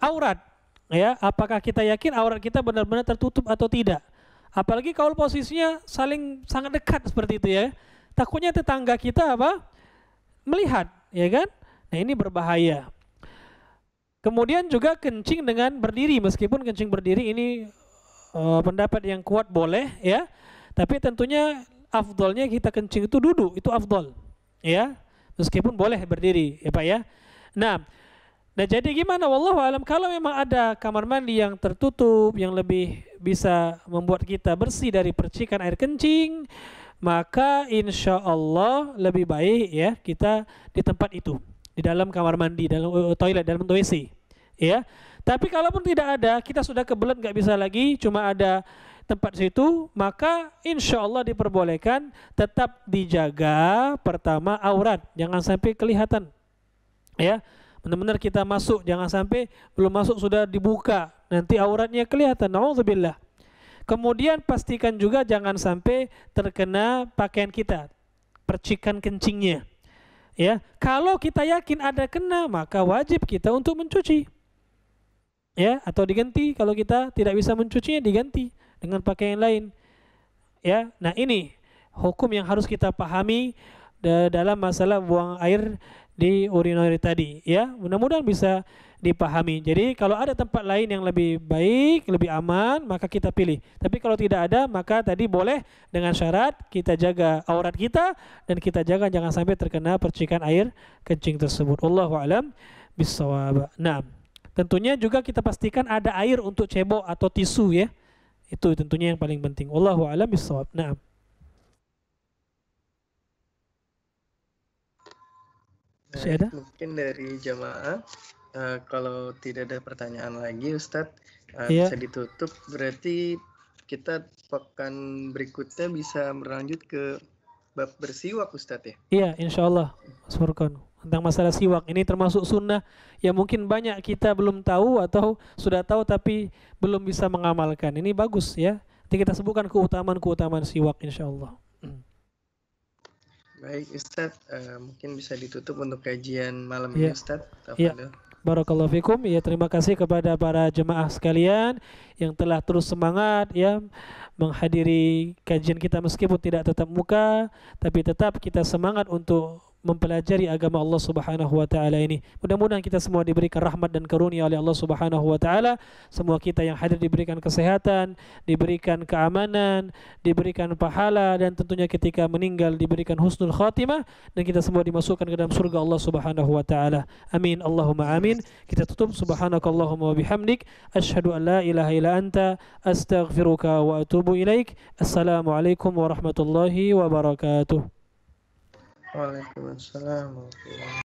aurat. Ya, apakah kita yakin aurat kita benar-benar tertutup atau tidak? Apalagi kalau posisinya sangat dekat seperti itu ya. Takutnya tetangga kita melihat, ya kan? Nah, ini berbahaya. Kemudian juga kencing dengan berdiri, meskipun kencing berdiri ini pendapat yang kuat boleh ya. Tapi tentunya afdolnya kita kencing itu duduk, itu afdol. Ya. Meskipun boleh berdiri, ya Pak ya. Nah jadi gimana? Wallahu alam, kalau memang ada kamar mandi yang tertutup, yang lebih bisa membuat kita bersih dari percikan air kencing, maka insya Allah lebih baik ya kita di tempat itu, di dalam kamar mandi, dalam toilet, dalam WC. Ya. Tapi kalaupun tidak ada, kita sudah kebelet nggak bisa lagi, cuma ada tempat situ, maka insya Allah diperbolehkan, tetap dijaga pertama aurat, jangan sampai kelihatan, ya, benar-benar kita masuk, jangan sampai belum masuk sudah dibuka, nanti auratnya kelihatan, naudzubillah. Kemudian pastikan juga jangan sampai terkena pakaian kita, percikan kencingnya, ya. Kalau kita yakin ada kena, maka wajib kita untuk mencuci, ya, atau diganti. Kalau kita tidak bisa mencucinya, diganti dengan pakaian lain, ya. Nah, ini hukum yang harus kita pahami dalam masalah buang air di urinoir tadi, ya. Mudah-mudahan bisa dipahami. Jadi kalau ada tempat lain yang lebih baik, lebih aman, maka kita pilih. Tapi kalau tidak ada, maka tadi boleh, dengan syarat kita jaga aurat kita dan kita jaga jangan sampai terkena percikan air kencing tersebut. Wallahu a'lam bissawab. Nah, tentunya juga kita pastikan ada air untuk cebok atau tisu ya. Itu tentunya yang paling penting. Wallahu a'lam bissawab. Nah. Masih ada?
Mungkin dari jamaah, kalau tidak ada pertanyaan lagi Ustadz,
Iya.
bisa ditutup. Berarti kita pekan berikutnya bisa berlanjut ke bab bersiwak Ustadz ya?
Iya, insya Allah Mas Furqan. Tentang masalah siwak, ini termasuk sunnah yang mungkin banyak kita belum tahu atau sudah tahu tapi belum bisa mengamalkan. Ini bagus ya. Nanti kita sebutkan keutamaan-keutamaan siwak insya Allah.
Baik Ustadz, mungkin bisa ditutup untuk kajian malam ini Ustadz.
Iya. Barakallahu fikum. Ya, terima kasih kepada para jemaah sekalian yang telah terus semangat ya menghadiri kajian kita meskipun tidak tatap muka, tapi tetap kita semangat untuk mempelajari agama Allah Subhanahu wa taala ini. Mudah-mudahan kita semua diberikan rahmat dan karunia oleh Allah Subhanahu wa taala. Semua kita yang hadir diberikan kesehatan, diberikan keamanan, diberikan pahala, dan tentunya ketika meninggal diberikan husnul khatimah, dan kita semua dimasukkan ke dalam surga Allah Subhanahu wa taala. Amin Allahumma amin. Kita tutup subhanakallahumma wa bihamdik asyhadu an la ilaha illa anta astaghfiruka wa atubu ilaik. Assalamualaikum warahmatullahi wabarakatuh.
Waalaikumsalam.